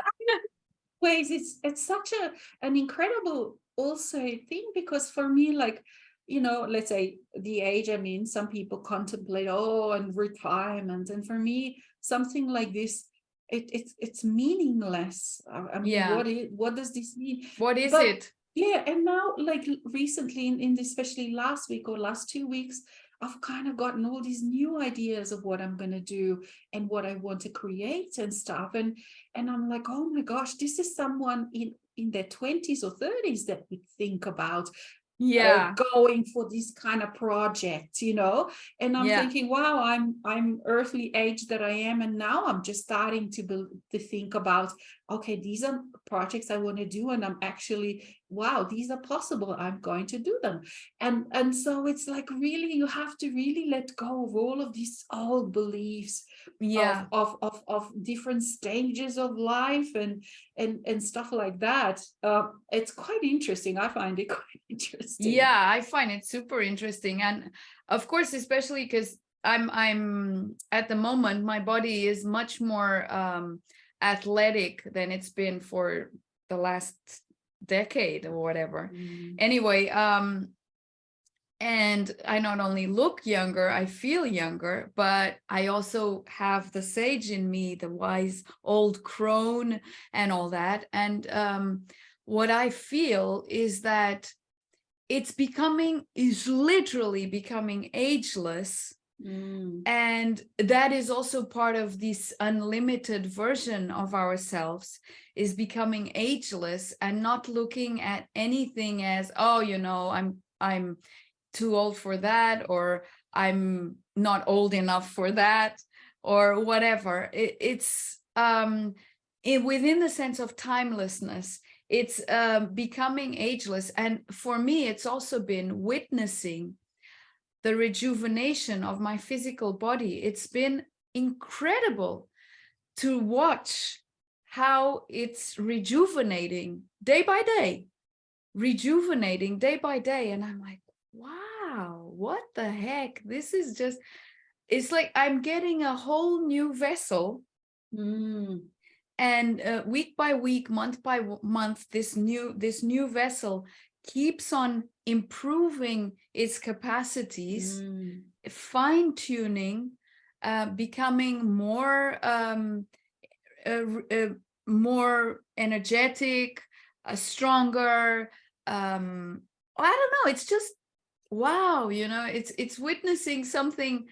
Ways, it's such an incredible also thing, because for me, like, you know, let's say the age I'm in, some people contemplate, oh, and retirement, and for me something like this, it's meaningless. I mean, yeah, what does this mean? what is But it? yeah, and now, like recently, in especially last week or last 2 weeks, I've kind of gotten all these new ideas of what I'm going to do and what I want to create and stuff. And I'm like, oh my gosh, this is someone in their 20s or 30s that would think about Yeah, going for this kind of project, you know. And I'm yeah, thinking, wow, I'm earthly age that I am, and now I'm just starting to think about, okay, these are projects I want to do, and I'm actually, wow, these are possible, I'm going to do them. And so it's like, really, you have to really let go of all of these old beliefs yeah. of different stages of life and stuff like that. It's quite interesting. I find it quite interesting. Yeah, I find it super interesting. And of course, especially because I'm at the moment, my body is much more athletic than it's been for the last decade or whatever. Anyway, and I not only look younger, I feel younger, but I also have the sage in me, the wise old crone and all that. And what I feel is that is literally becoming ageless And that is also part of this unlimited version of ourselves, is becoming ageless and not looking at anything as, oh, you know, I'm too old for that, or I'm not old enough for that, or whatever. It's within the sense of timelessness. It's becoming ageless. And for me, it's also been witnessing the rejuvenation of my physical body. It's been incredible to watch how it's rejuvenating day by day, rejuvenating day by day. And I'm like, wow, what the heck? This is just, it's like I'm getting a whole new vessel. And week by week, month by month, this new vessel keeps on improving its capacities, fine-tuning, becoming more more energetic, stronger. I don't know, it's just wow, you know, it's witnessing something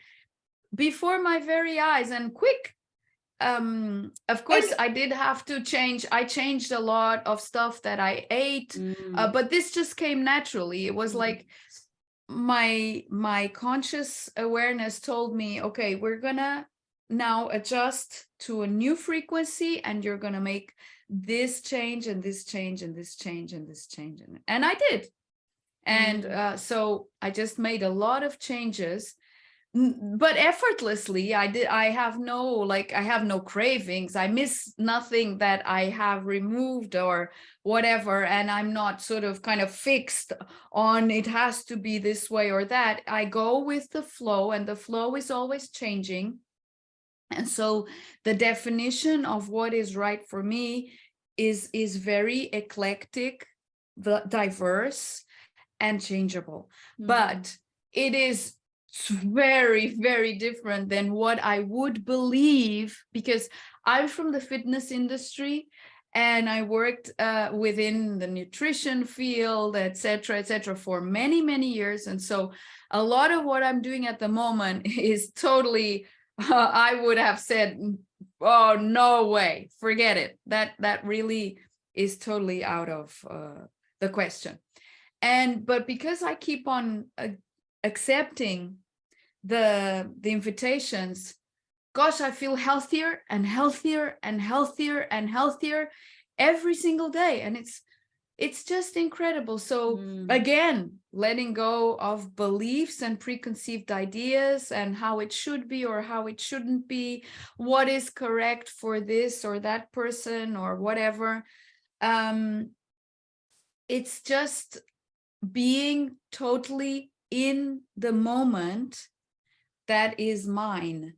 before my very eyes, and quick. Of course, I did have to change. I changed a lot of stuff that I ate, but this just came naturally. It was like my conscious awareness told me, okay, we're gonna now adjust to a new frequency, and you're gonna make this change and this change and this change and this change. And I did. And so I just made a lot of changes, but effortlessly. I have no cravings. I miss nothing that I have removed or whatever, and I'm not sort of kind of fixed on it has to be this way or that. I go with the flow, and the flow is always changing. And so the definition of what is right for me is very eclectic, diverse, and changeable. But it is very, very different than what I would believe, because I'm from the fitness industry and I worked within the nutrition field, etc., for many, many years. And so a lot of what I'm doing at the moment is totally, I would have said, oh, no way, forget it. That really is totally out of the question. But because I keep on accepting the invitations, gosh, I feel healthier and healthier and healthier and healthier every single day. And it's just incredible. So again, letting go of beliefs and preconceived ideas and how it should be or how it shouldn't be, what is correct for this or that person or whatever. It's just being totally in the moment that is mine.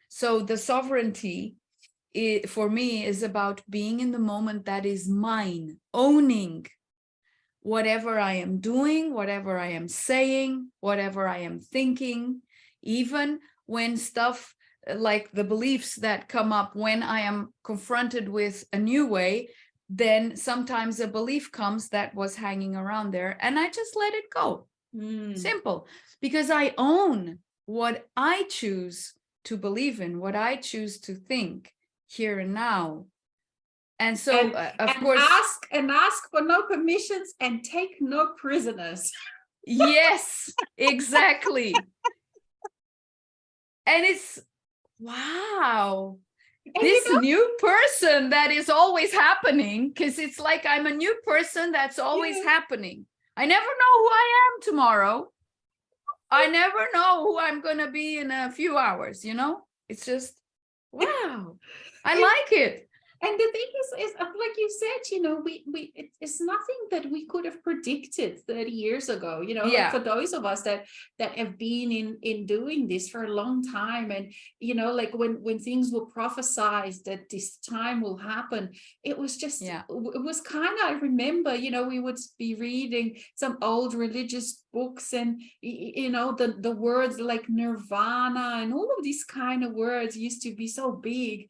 So the sovereignty, for me, is about being in the moment that is mine, owning whatever I am doing, whatever I am saying, whatever I am thinking, even when stuff like the beliefs that come up when I am confronted with a new way, then sometimes a belief comes that was hanging around there, and I just let it go. Simple. Because I own what I choose to believe in, what I choose to think here and now. And so, of course, ask for no permissions and take no prisoners. Yes, exactly. And it's, wow. And this new person that is always happening, because it's like I'm a new person that's always happening. I never know who I am tomorrow. I never know who I'm going to be in a few hours, you know? It's just, wow. I like it. And the thing is like you said, you know, it's nothing that we could have predicted 30 years ago, you know, like for those of us that have been in doing this for a long time. And, you know, like when things were prophesied that this time will happen, it was just, it was kind of, I remember, you know, we would be reading some old religious books and, you know, the words like nirvana and all of these kind of words used to be so big.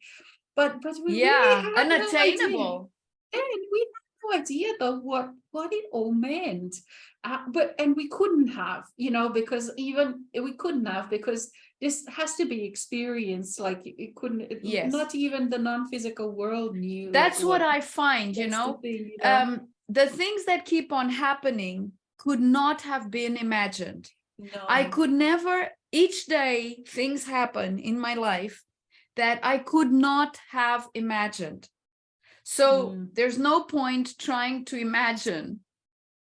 But we really had unattainable. no idea. And we had no idea though what it all meant. and we couldn't have, because even we couldn't have, because this has to be experienced. Like it couldn't, Yes. not even the non-physical world knew like That's what what. I find, That's the thing, the things that keep on happening could not have been imagined. I No. could never, each day things happen in my life that I could not have imagined. So there's no point trying to imagine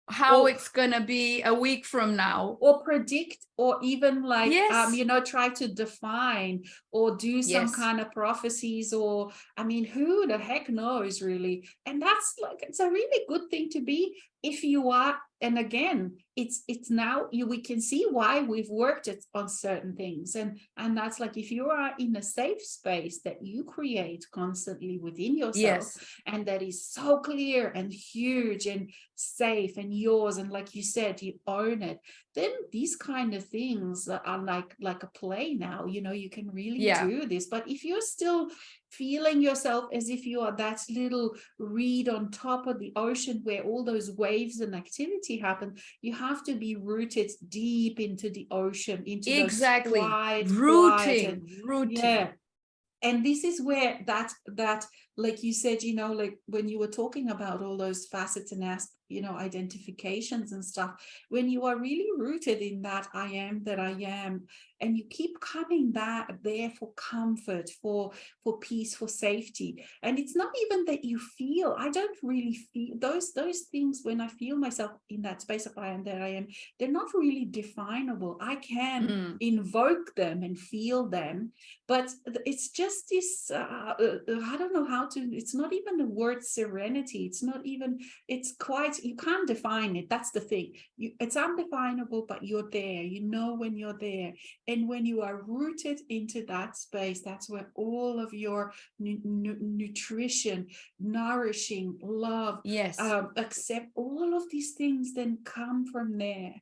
how it's gonna be a week from now, or predict, or even like yes, try to define or do some yes, kind of prophecies, or who the heck knows, really. And that's like, it's a really good thing to be, if you are. And again, it's now we can see why we've worked on certain things, and that's like, if you are in a safe space that you create constantly within yourself, yes, and that is so clear and huge and safe and yours, and like you said, you own it, then these kind of things are like a play now. You can really do this. But if you're still feeling yourself as if you are that little reed on top of the ocean where all those waves and activity happen, you have to be rooted deep into the ocean, into those quiet and rooting. yeah. And this is where that like you said, like when you were talking about all those facets and identifications and stuff, when you are really rooted in that I am that I am, and you keep coming there for comfort, for peace, for safety. And it's not even that you feel, I don't really feel those things. When I feel myself in that space of I am that I am, they're not really definable. I can invoke them and feel them, but it's just this I don't know how to, it's not even the word serenity, it's not even, it's quite, you can't define it. That's the thing. It's undefinable, but you're there, when you're there. And when you are rooted into that space, that's where all of your nutrition, nourishing, love, Yes, accept, all of these things then come from there.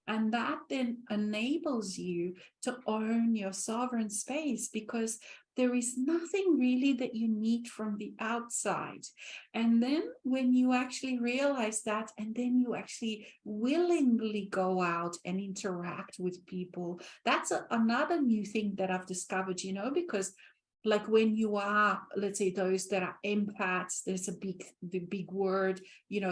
And that then enables you to own your sovereign space, because there is nothing really that you need from the outside. And then when you actually realize that, and then you actually willingly go out and interact with people, that's another new thing that I've discovered, because like when you are, let's say, those that are empaths, there's the big word,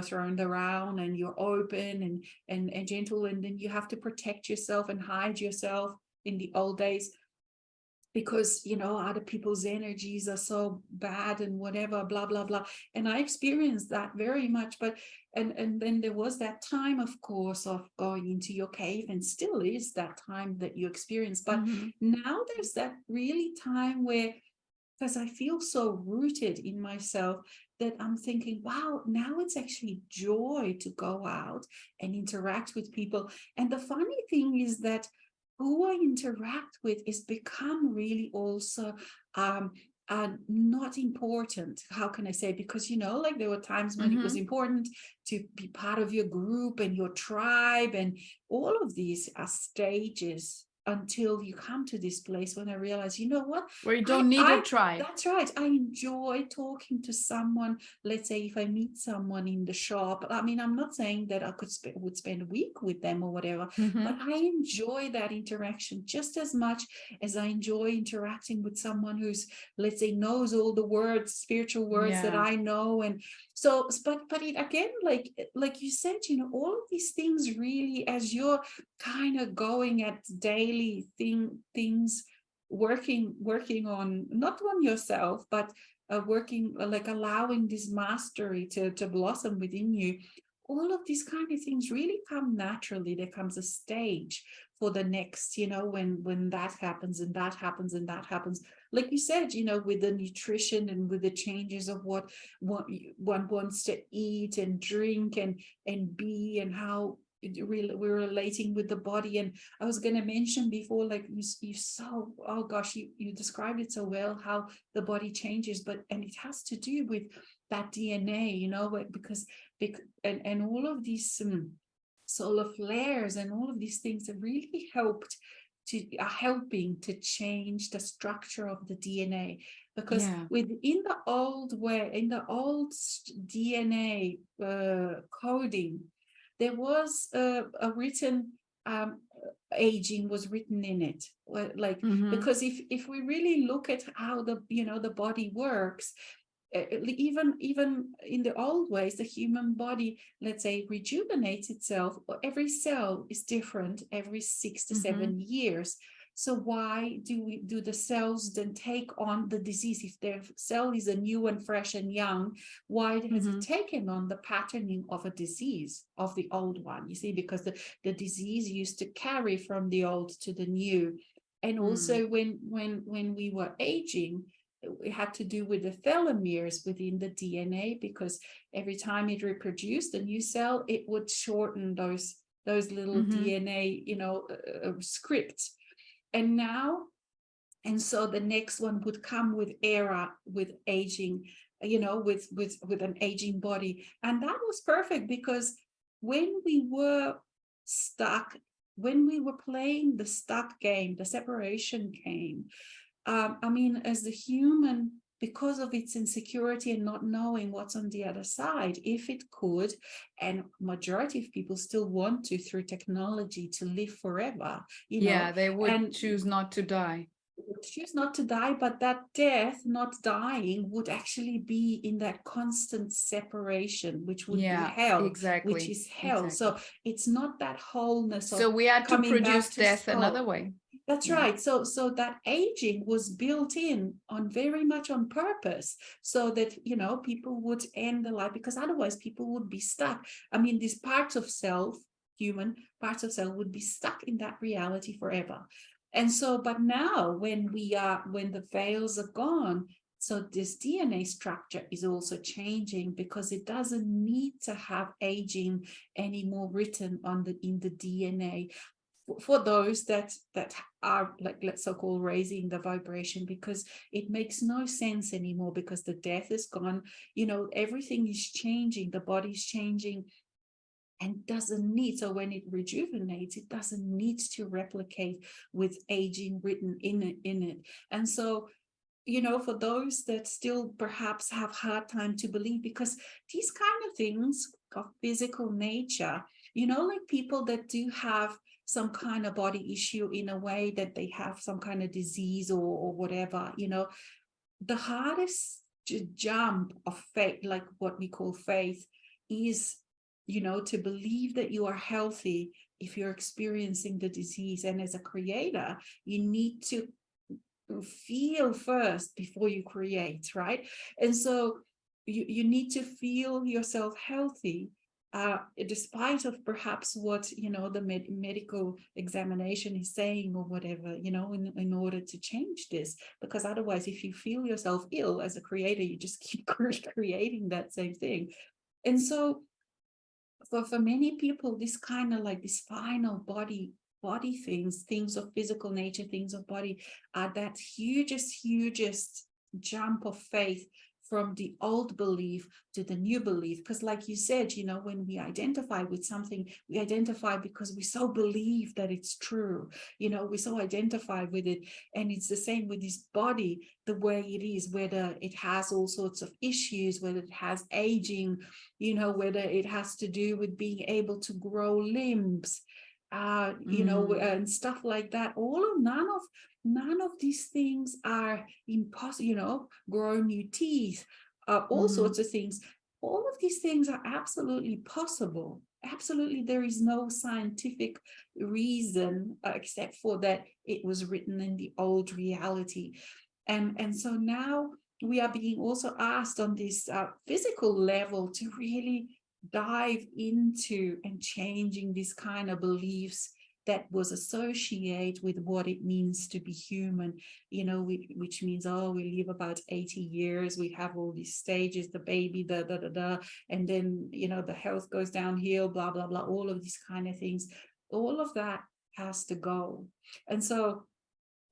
thrown around, and you're open and gentle, and then you have to protect yourself and hide yourself in the old days, because other people's energies are so bad and whatever, blah blah blah. And I experienced that very much. But and then there was that time, of course, of going into your cave, and still is that time that you experience. But now there's that really time where, because I feel so rooted in myself, that I'm thinking, wow, now it's actually joy to go out and interact with people. And the funny thing is that who I interact with is become really also not important. How can I say? Because, like there were times when it was important to be part of your group and your tribe, and all of these are stages until you come to this place when I realize, what? Where you don't need a tribe. That's right. I enjoy talking to someone. Let's say if I meet someone in the shop, I'm not saying that I would spend a week with them or whatever, but I enjoy that interaction just as much as I enjoy interacting with someone who's, let's say, knows all the words, spiritual words that I know. And so, but it again, like you said, all of these things really, as you're kind of going at daily things, working on, not on yourself, but working, like allowing this mastery to blossom within you, all of these kind of things really come naturally. There comes a stage for the next, when that happens and that happens and that happens, like you said, with the nutrition and with the changes of what one wants to eat and drink and be, and how we're relating with the body. And I was going to mention before, like you so, oh gosh, you described it so well, how the body changes, and it has to do with that DNA, because and all of these solar flares and all of these things have really are helping to change the structure of the DNA. Because within the old DNA coding, there was a written aging was written in it, like, because if we really look at how the the body works, even in the old ways, the human body, let's say, rejuvenates itself. Every cell is different every 6 to 7 years. So why do the cells then take on the disease? If their cell is a new and fresh and young, why has it taken on the patterning of a disease of the old one? You see, because the disease used to carry from the old to the new. And also when we were aging, it had to do with the telomeres within the DNA, because every time it reproduced a new cell, it would shorten those little DNA, scripts. And now, and so the next one would come with era, with aging, with an aging body. And that was perfect, because when we were stuck, when we were playing the stuck game, the separation game, I mean, as the human, because of its insecurity and not knowing what's on the other side, if it could, and majority of people still want to, through technology, to live forever, they would and choose not to die. Choose not to die, but that death, not dying, would actually be in that constant separation, which would be hell, which is hell. So it's not that wholeness of, so we had to produce death another way. That's right. So that aging was built in on very much on purpose, so that, people would end their life, because otherwise people would be stuck. I mean, these parts of self, human parts of self, would be stuck in that reality forever. And so, but now when the veils are gone, so this DNA structure is also changing, because it doesn't need to have aging anymore written in the DNA for those that are, like, let's so-called raising the vibration, because it makes no sense anymore, because the death is gone. Everything is changing, the body's changing, and doesn't need, so when it rejuvenates, it doesn't need to replicate with aging written in it. And so, for those that still perhaps have hard time to believe, because these kind of things of physical nature, like people that do have some kind of body issue, in a way that they have some kind of disease or whatever, the hardest jump of faith, like what we call faith, is, to believe that you are healthy if you're experiencing the disease. And as a creator, you need to feel first before you create, right? And so you need to feel yourself healthy, despite of perhaps what the medical examination is saying or whatever, in order to change this. Because otherwise, if you feel yourself ill as a creator, you just keep creating that same thing. And so for many people, this kind of like this final body things of physical nature, things of body, are that hugest jump of faith from the old belief to the new belief. Because like you said, when we identify with something, we identify because we so believe that it's true, we so identify with it. And it's the same with this body, the way it is, whether it has all sorts of issues, whether it has aging, whether it has to do with being able to grow limbs, and stuff like that. None of these things are impossible, grow new teeth, all sorts of things. All of these things are absolutely possible. Absolutely, there is no scientific reason, except for that it was written in the old reality. And so now we are being also asked on this physical level to really dive into and changing these kind of beliefs that was associated with what it means to be human, which means, we live about 80 years, we have all these stages, the baby, and then, the health goes downhill, blah, blah, blah, all of these kind of things. All of that has to go. And so,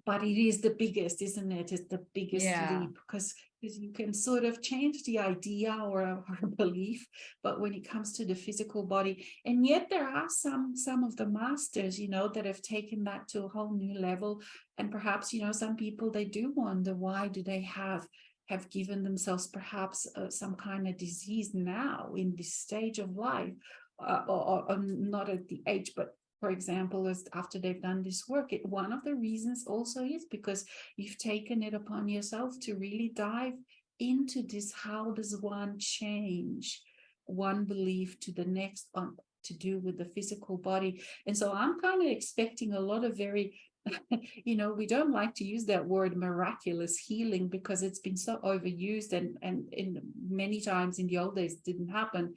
but it is the biggest, isn't it? It's the biggest leap, because you can sort of change the idea or a belief, but when it comes to the physical body, and yet there are some of the masters, that have taken that to a whole new level. And perhaps, some people, they do wonder, why do they have given themselves perhaps some kind of disease now in this stage of life? or not at the age, but for example, as after they've done this work, one of the reasons also is because you've taken it upon yourself to really dive into this. How does one change one belief to the next to do with the physical body? And so I'm kind of expecting a lot of very, you know, we don't like to use that word miraculous healing because it's been so overused, and in many times in the old days it didn't happen.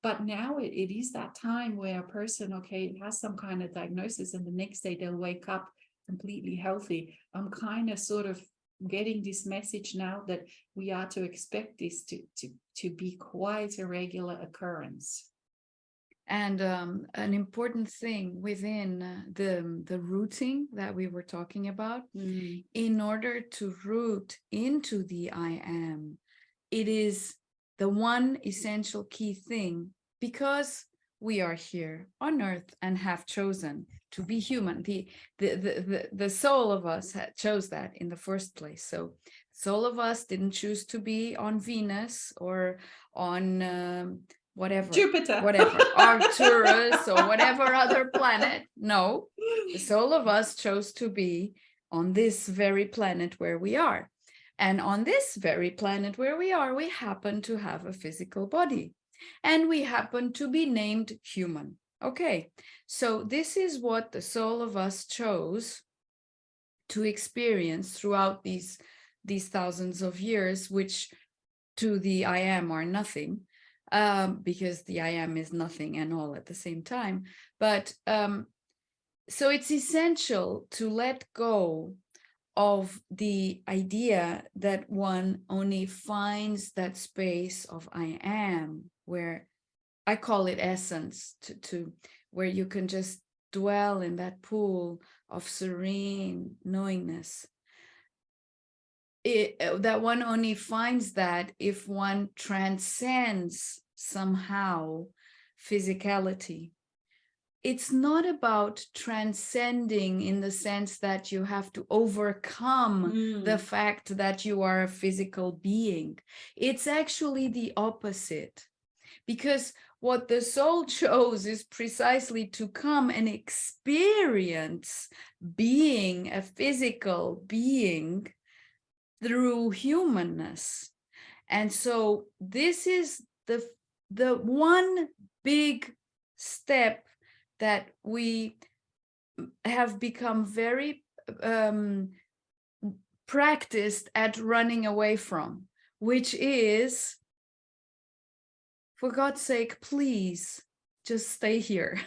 But now it is that time where a person, okay, has some kind of diagnosis and the next day they'll wake up completely healthy. I'm kind of sort of getting this message now that we are to expect this to be quite a regular occurrence. And an important thing within the rooting that we were talking about, in order to root into the I am, it is the one essential key thing, because we are here on earth and have chosen to be human. The soul of us chose that in the first place. So soul of us didn't choose to be on Venus or on Jupiter, whatever, Arcturus or whatever other planet. No, the soul of us chose to be on this very planet where we are. And on this very planet where we are, we happen to have a physical body, and we happen to be named human. Okay, so this is what the soul of us chose to experience throughout these thousands of years, which to the I am are nothing, because the I am is nothing and all at the same time. But so it's essential to let go of the idea that one only finds that space of I am, where I call it essence, to where you can just dwell in that pool of serene knowingness. That one only finds that if one transcends somehow physicality. It's not about transcending in the sense that you have to overcome the fact that you are a physical being. It's actually the opposite, because what the soul chose is precisely to come and experience being a physical being through humanness. And so this is the one big step that we have become very practiced at running away from, which is, for God's sake, please just stay here.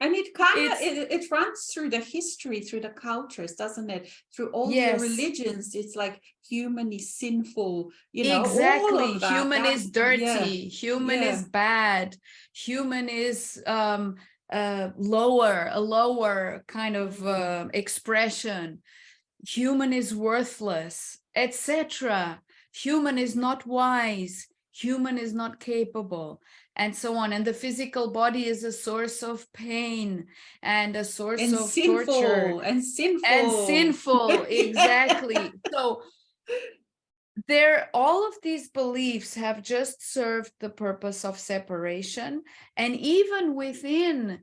And it kind of it runs through the history, through the cultures, doesn't it? Through all the religions, it's like human is sinful, you know. Exactly. All of that. Human is dirty. Human is bad. Human is a lower kind of expression. Human is worthless, etc. Human is not wise. Human is not capable, and so on. And the physical body is a source of pain and a source of torture. And sinful. Exactly. So all of these beliefs have just served the purpose of separation. And even within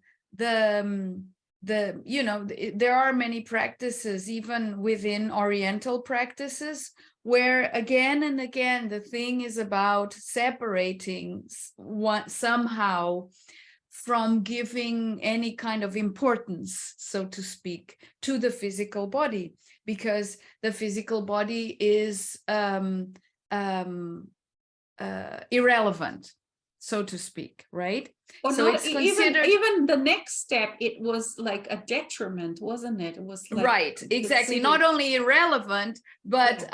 you know, there are many practices, even within Oriental practices, where again and again the thing is about separating somehow from giving any kind of importance, so to speak, to the physical body, because the physical body is irrelevant, so to speak, right? Or so not, it's considered even the next step, it was like a detriment, wasn't it? It was like, right, exactly, not only irrelevant, but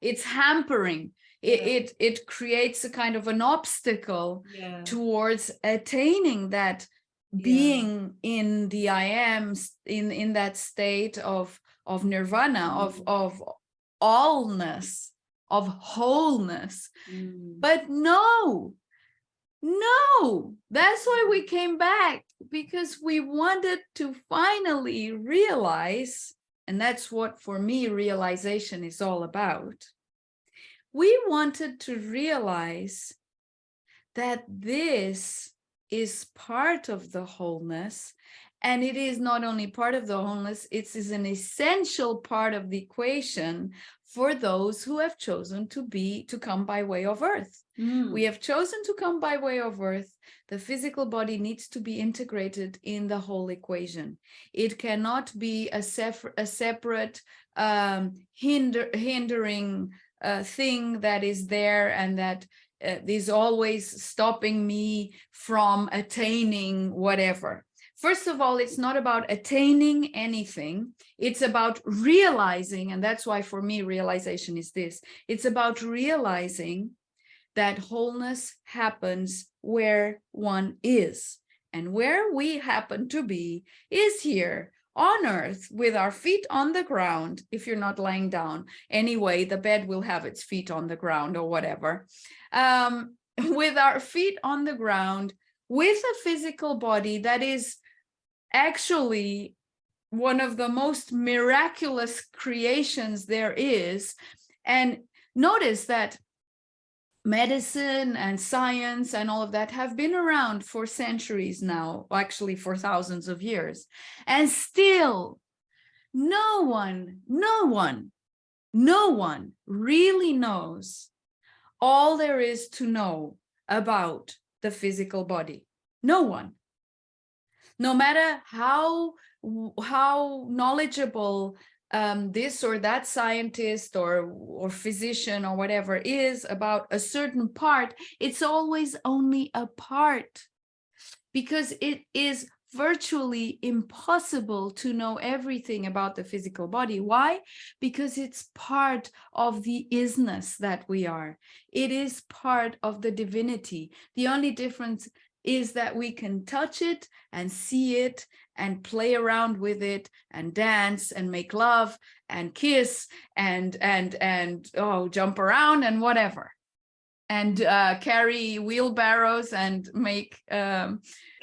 it's hampering. It creates a kind of an obstacle towards attaining that being in the I am, in that state of nirvana, of allness, of wholeness. But no, that's why we came back, because we wanted to finally realize, and that's what for me realization is all about. We wanted to realize that this is part of the wholeness. And it is not only part of the wholeness, it is an essential part of the equation for those who have chosen to come by way of earth. We have chosen to come by way of earth. The physical body needs to be integrated in the whole equation. It cannot be a separate hindering thing that is there and that is always stopping me from attaining whatever. First of all, it's not about attaining anything. It's about realizing, and that's why for me realization is this. It's about realizing that wholeness happens where one is. And where we happen to be is here on earth with our feet on the ground. If you're not lying down, anyway, the bed will have its feet on the ground or whatever. With our feet on the ground, with a physical body that is actually one of the most miraculous creations there is. And notice that medicine and science and all of that have been around for centuries now, actually for thousands of years. And still, no one really knows all there is to know about the physical body. No one. No matter how knowledgeable this or that scientist or physician or whatever is about a certain part, it's always only a part, because it is virtually impossible to know everything about the physical body. Why? Because it's part of the isness that we are. It is part of the divinity. The only difference is that we can touch it and see it and play around with it and dance and make love and kiss and jump around and whatever, and carry wheelbarrows and make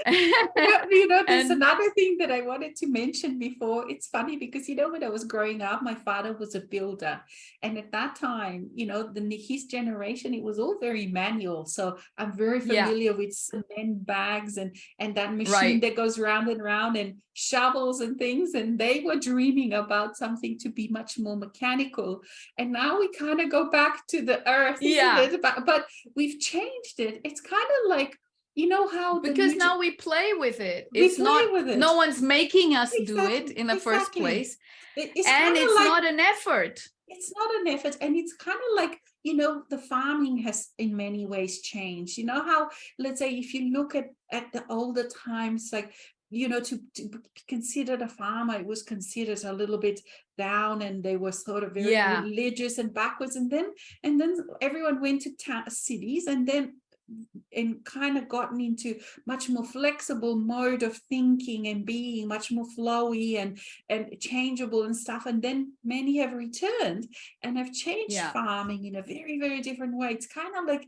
there's another thing that I wanted to mention before. It's funny because, when I was growing up, my father was a builder, and at that time, his generation, it was all very manual. So I'm very familiar with cement bags and that machine that goes round and round, and shovels and things, and they were dreaming about something to be much more mechanical. And now we kind of go back to the earth, isn't it? But we've changed it. It's kind of like, how because now we play with it. It's not, no one's making us do it in the first place. It's not an effort. It's not an effort. And it's kind of like, the farming has in many ways changed. How, let's say, if you look at the older times, like, to be considered a farmer, it was considered a little bit down, and they were sort of very religious and backwards. And then everyone went to cities, and kind of gotten into much more flexible mode of thinking and being, much more flowy and changeable and stuff. And then many have returned and have changed farming in a very, very different way. It's kind of like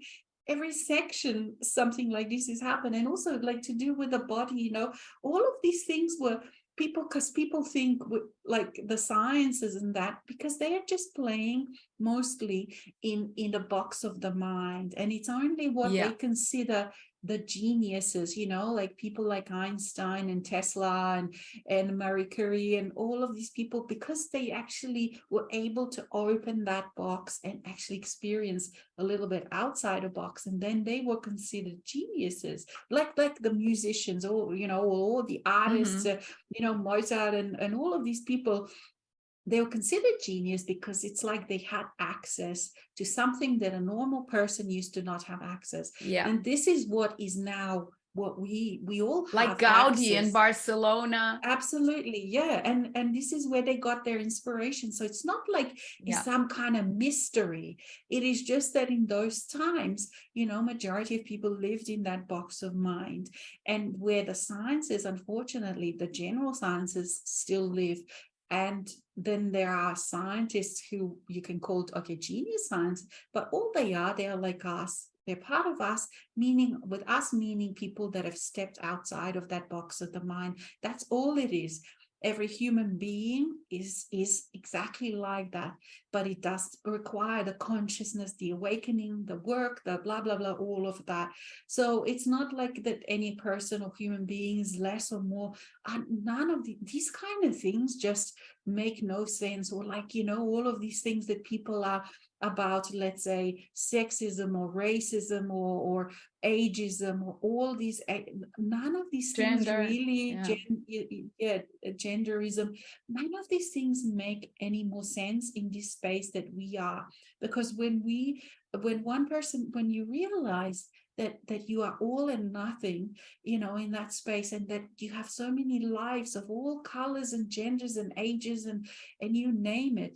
every section something like this has happened. And also, like, to do with the body, all of these things were because people think like the sciences and that, because they are just playing mostly in the box of the mind, and it's only what they consider the geniuses, like people like Einstein and Tesla and Marie Curie and all of these people, because they actually were able to open that box and actually experience a little bit outside a box, and then they were considered geniuses, like the musicians, or all the artists, Mozart and all of these people. They were considered genius because it's like they had access to something that a normal person used to not have access. And this is what is now what we all have, like Gaudi in Barcelona. Absolutely, and this is where they got their inspiration. So it's not like it's some kind of mystery. It is just that in those times, majority of people lived in that box of mind, and where the sciences, unfortunately, the general sciences still live. And then there are scientists who you can call, genius science, but all they are like us. They're part of us, meaning people that have stepped outside of that box of the mind. That's all it is. every human being is exactly like that, but it does require the consciousness, the awakening, the work, the blah blah blah, all of that. So it's not like that any person or human being is less or more. None of these kind of things just make no sense. Or like, you know, all of these things that people are about, let's say sexism or racism or ageism, or all these, none of these things Gender, really, yeah. genderism, none of these things make any more sense in this space that we are. Because when you realize that you are all and nothing, you know, in that space, and that you have so many lives of all colors and genders and ages and you name it,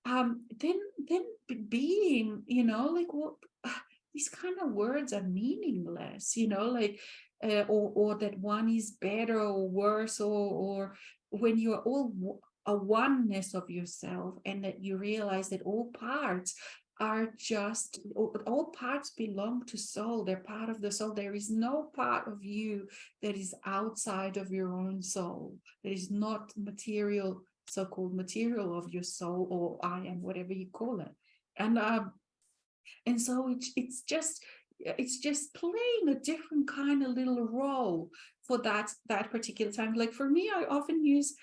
then being, you know, like, what, these kind of words are meaningless, you know, like, or that one is better or worse, or when you're all a oneness of yourself, and that you realize that all parts are just, all parts belong to soul. They're part of the soul. There is no part of you that is outside of your own soul. That is not material, so-called material of your soul, or I am, whatever you call it. And so it's just playing a different kind of little role for that particular time. Like for me, I often use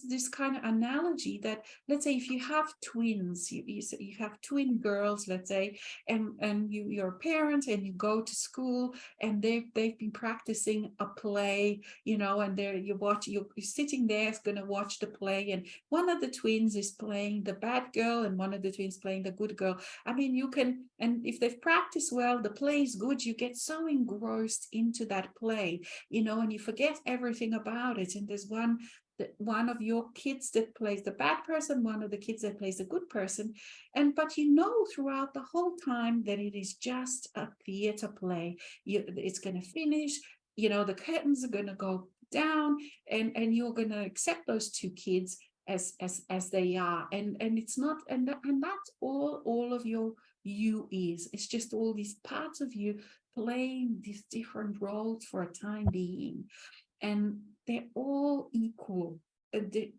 this kind of analogy that, let's say if you have twins, you have twin girls, let's say, and you're a parent and you go to school, and they've been practicing a play, you know, and you're sitting there going to watch the play, and one of the twins is playing the bad girl and one of the twins playing the good girl. I mean, you can, and if they've practiced well, the play is good, you get so engrossed into that play, you know, and you forget everything about it. And there's one of your kids that plays the bad person, one of the kids that plays the good person, but you know throughout the whole time that it is just a theater play. It's going to finish, you know, the curtains are going to go down, and you're going to accept those two kids as they are, and it's not, and that's all of you is. It's just all these parts of you playing these different roles for a time being, and they're all equal,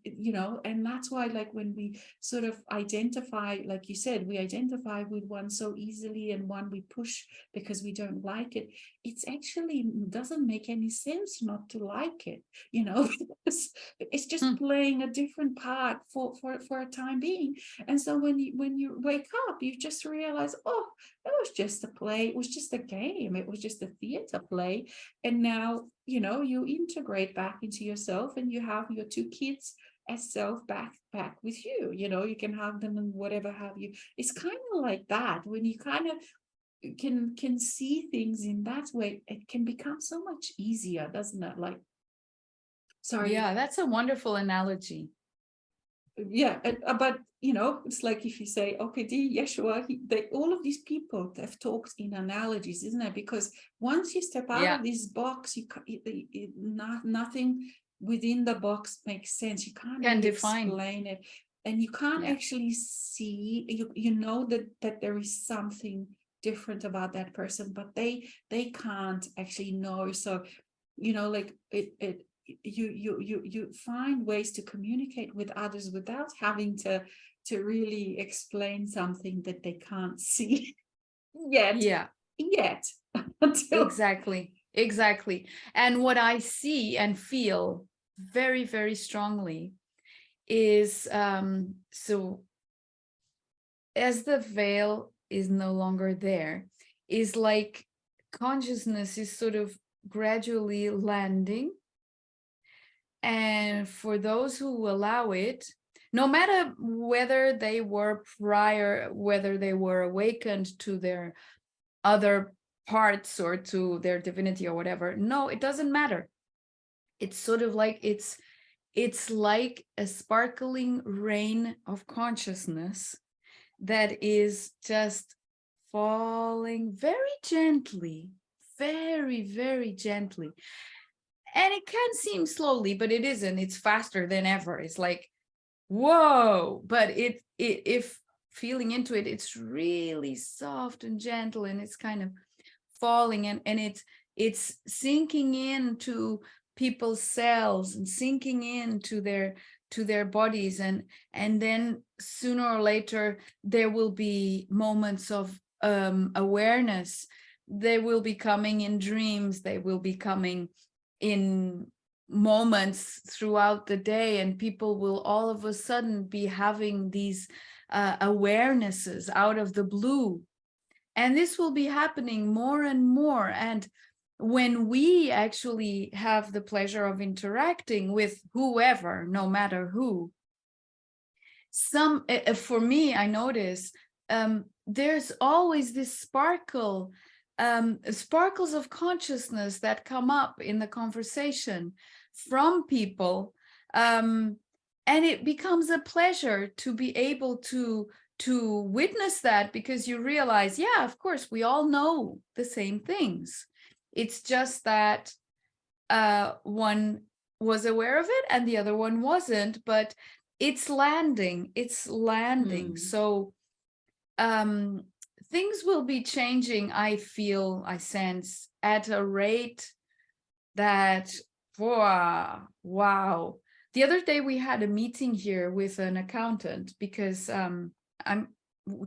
you know. And that's why, like, when we sort of identify, like you said, we identify with one so easily, and one we push because we don't like it, it's actually doesn't make any sense not to like it, you know. It's just playing a different part for a time being. And so when you wake up, you just realize, oh, it was just a play, it was just a game, it was just a theater play. And now, you know, you integrate back into yourself, and you have your two kids as self back with you, you know, you can have them and whatever have you. It's kind of like that. When you kind of can see things in that way, it can become so much easier, doesn't it? Like, sorry. Yeah, that's a wonderful analogy. Yeah, but you know, it's like if you say, okay, dear Yeshua, all of these people have talked in analogies, isn't it? Because once you step out of this box, nothing within the box makes sense. You can't really explain it, and you can't actually see. You know that there is something different about that person, but they can't actually know. So, you know, like you find ways to communicate with others without having to really explain something that they can't see yet. Exactly. And what I see and feel very, very strongly is, so as the veil is no longer there, is like consciousness is sort of gradually landing. And for those who allow it, no matter whether they were prior, whether they were awakened to their other parts or to their divinity or whatever, no, it doesn't matter. It's sort of like, it's like a sparkling rain of consciousness that is just falling very gently, very, very gently. And it can seem slowly, but it isn't. It's faster than ever. It's like, whoa. But if feeling into it, it's really soft and gentle, and it's kind of falling, and it's sinking into people's cells and sinking into their bodies, and then sooner or later there will be moments of awareness. They will be coming in dreams, they will be coming in moments throughout the day, and people will all of a sudden be having these awarenesses out of the blue. And this will be happening more and more. And when we actually have the pleasure of interacting with whoever, no matter who, for me, I notice there's always this sparkles of consciousness that come up in the conversation from people, and it becomes a pleasure to be able to witness that, because you realize, yeah, of course, we all know the same things. It's just that one was aware of it and the other one wasn't, but it's landing. So things will be changing, I feel, I sense, at a rate that, wow. The other day we had a meeting here with an accountant, because I'm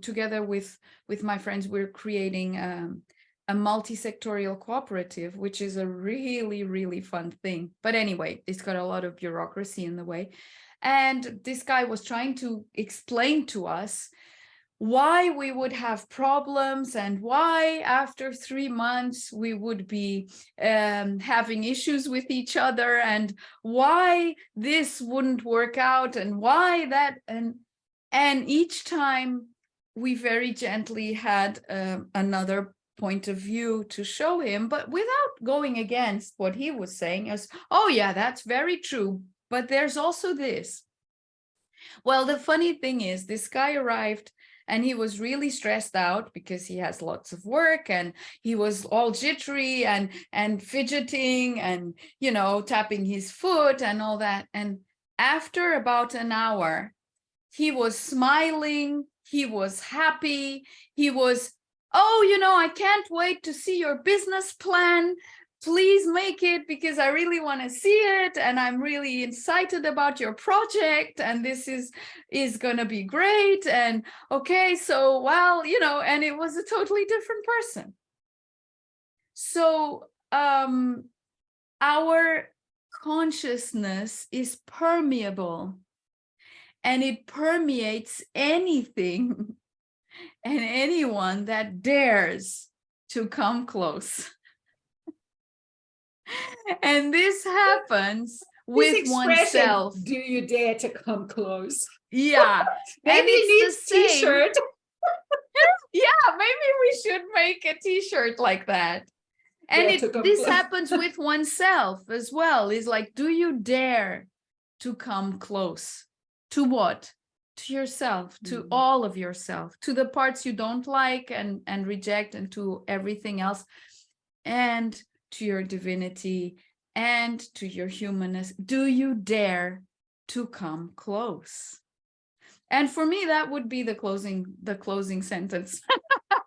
together with my friends, we're creating a multi-sectorial cooperative, which is a really, really fun thing. But anyway, it's got a lot of bureaucracy in the way. And this guy was trying to explain to us why we would have problems, and why after 3 months we would be having issues with each other, and why this wouldn't work out, and why that. And each time we very gently had another point of view to show him, but without going against what he was saying, as, oh yeah, that's very true, but there's also this. Well, the funny thing is, this guy arrived and he was really stressed out because he has lots of work, and he was all jittery and fidgeting and, you know, tapping his foot and all that. And after about an hour, he was smiling, he was happy, he was, oh, you know, I can't wait to see your business plan. Please make it, because I really want to see it, and I'm really excited about your project, and this is gonna be great. And okay, so, well, you know, and it was a totally different person. So our consciousness is permeable, and it permeates anything and anyone that dares to come close. And this happens with oneself. Do you dare to come close? Yeah. Maybe you need a t-shirt. Yeah, maybe we should make a t-shirt like that. And this happens with oneself as well. It's like, do you dare to come close? To what? To yourself, to all of yourself, to the parts you don't like and reject, and to everything else, and to your divinity, and to your humanness. Do you dare to come close? And for me, that would be the closing sentence.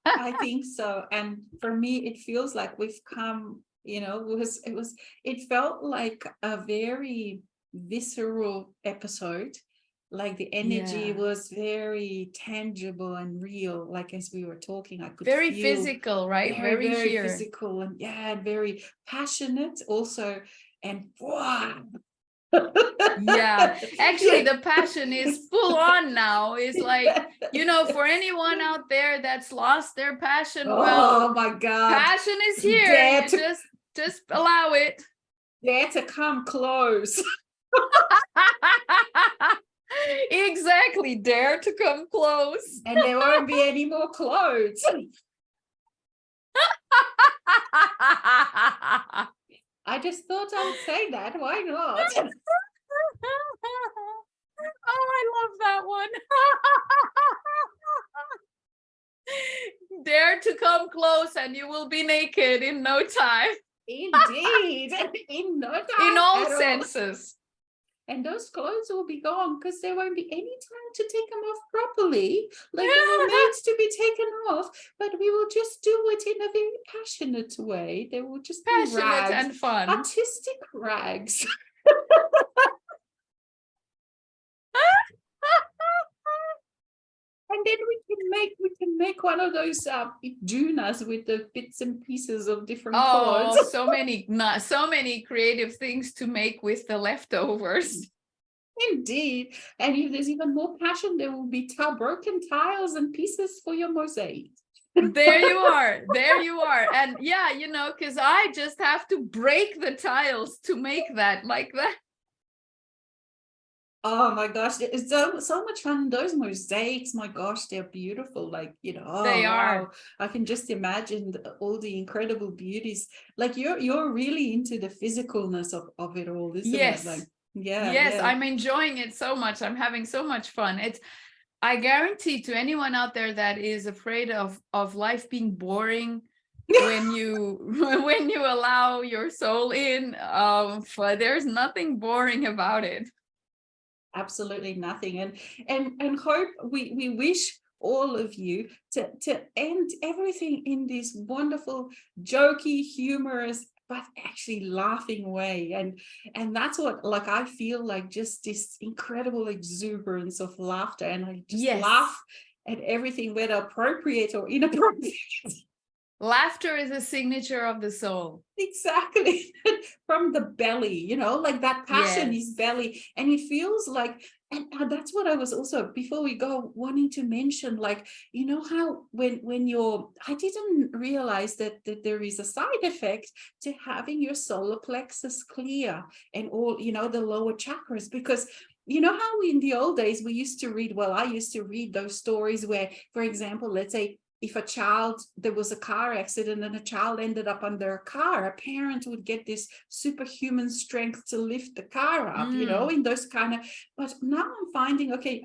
I think so. And for me, it feels like we've come, you know, it felt like a very visceral episode. Like the energy was very tangible and real. Like as we were talking, I could very feel physical, right? Very physical, and very passionate also. And wow. Yeah, actually the passion is full on now. It's like, you know, for anyone out there that's lost their passion, oh my God, passion is here. Just allow it. Dare to come close. Exactly, dare to come close. And there won't be any more clothes. I just thought I would say that. Why not? Oh, I love that one. Dare to come close and you will be naked in no time. Indeed. In no time. In all senses. and those clothes will be gone because there won't be any time to take them off properly, like they were made to be taken off. But we will just do it in a very passionate way. There will just be Passionate rags, and fun. artistic rags. And then we can make one of those dunas with the bits and pieces of different clothes. so many creative things to make with the leftovers. Indeed. And if there's even more passion, there will be broken tiles and pieces for your mosaic. There you are. There you are. And yeah, you know, because I just have to break the tiles to make that like that. Oh my gosh, it's so much fun. Those mosaics, my gosh, they're beautiful. Like, you know, oh, They wow. are. I can just imagine all the incredible beauties. Like you're really into the physicalness of it all, isn't Yes. it? Like, yeah. Yes, yeah. I'm enjoying it so much. I'm having so much fun. I guarantee to anyone out there that is afraid of life being boring when you allow your soul in, there's nothing boring about it. Absolutely nothing. And hope we wish all of you to end everything in this wonderful, jokey, humorous, but actually laughing way. And that's what, like, I feel like just this incredible exuberance of laughter, and I just laugh at everything, whether appropriate or inappropriate. Laughter is a signature of the soul. Exactly. From the belly, you know, like that passion is belly. And it feels like, and that's what I was also, before we go, wanting to mention, like, you know, how when you're, I didn't realize that there is a side effect to having your solar plexus clear and all, you know, the lower chakras, because you know how in the old days we used to read, well, I used to read those stories where, for example, let's say if there was a car accident and a child ended up under a car, a parent would get this superhuman strength to lift the car up, you know, in those kind of, but now I'm finding, okay,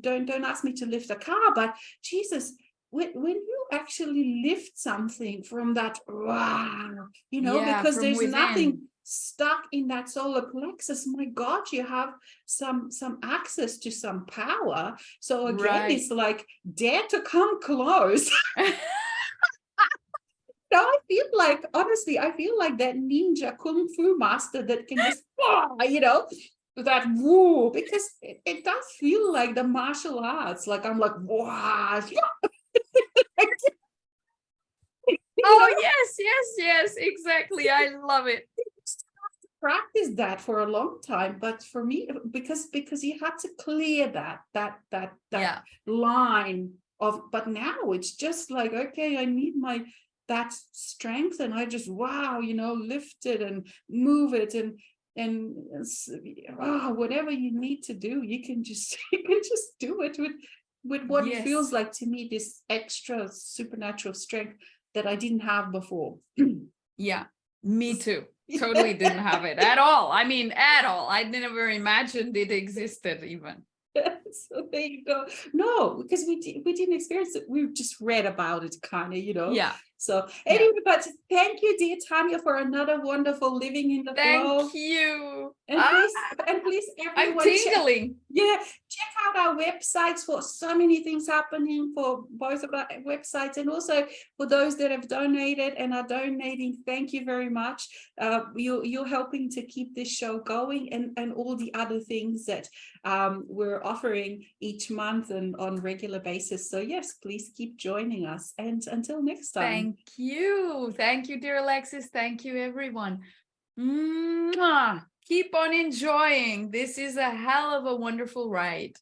don't ask me to lift a car, but Jesus, when you actually lift something from that, wow, you know, because there's nothing stuck in that solar plexus, my God, you have some access to some power. So again, it's like, dare to come close. No, I feel like, honestly, I feel like that ninja kung fu master that can just, you know, that woo, because it does feel like the martial arts. Like I'm like, wow. Oh, yes, exactly. I love it. Practice that for a long time, but for me, because you had to clear that line of, but now it's just like, okay, I need that strength, and I just, wow, you know, lift it and move it, and whatever you need to do, you can just do it with what it feels like to me, this extra supernatural strength that I didn't have before. Yeah, me too. Totally didn't have it at all. I mean, at all. I never imagined it existed even. So there you go. No, because we didn't experience it. We just read about it, kind of, you know. Yeah. So anyway, but thank you, dear Tanya, for another wonderful Living in the Flow. Thank you. And please, everyone, I'm tingling. Check out our websites for so many things happening for both of our websites, and also for those that have donated and are donating. Thank you very much. You're helping to keep this show going, and all the other things that we're offering each month and on regular basis. So yes, please keep joining us. And until next time. Thank you, dear Alexis. Thank you, everyone. Mwah. Keep on enjoying. This is a hell of a wonderful ride.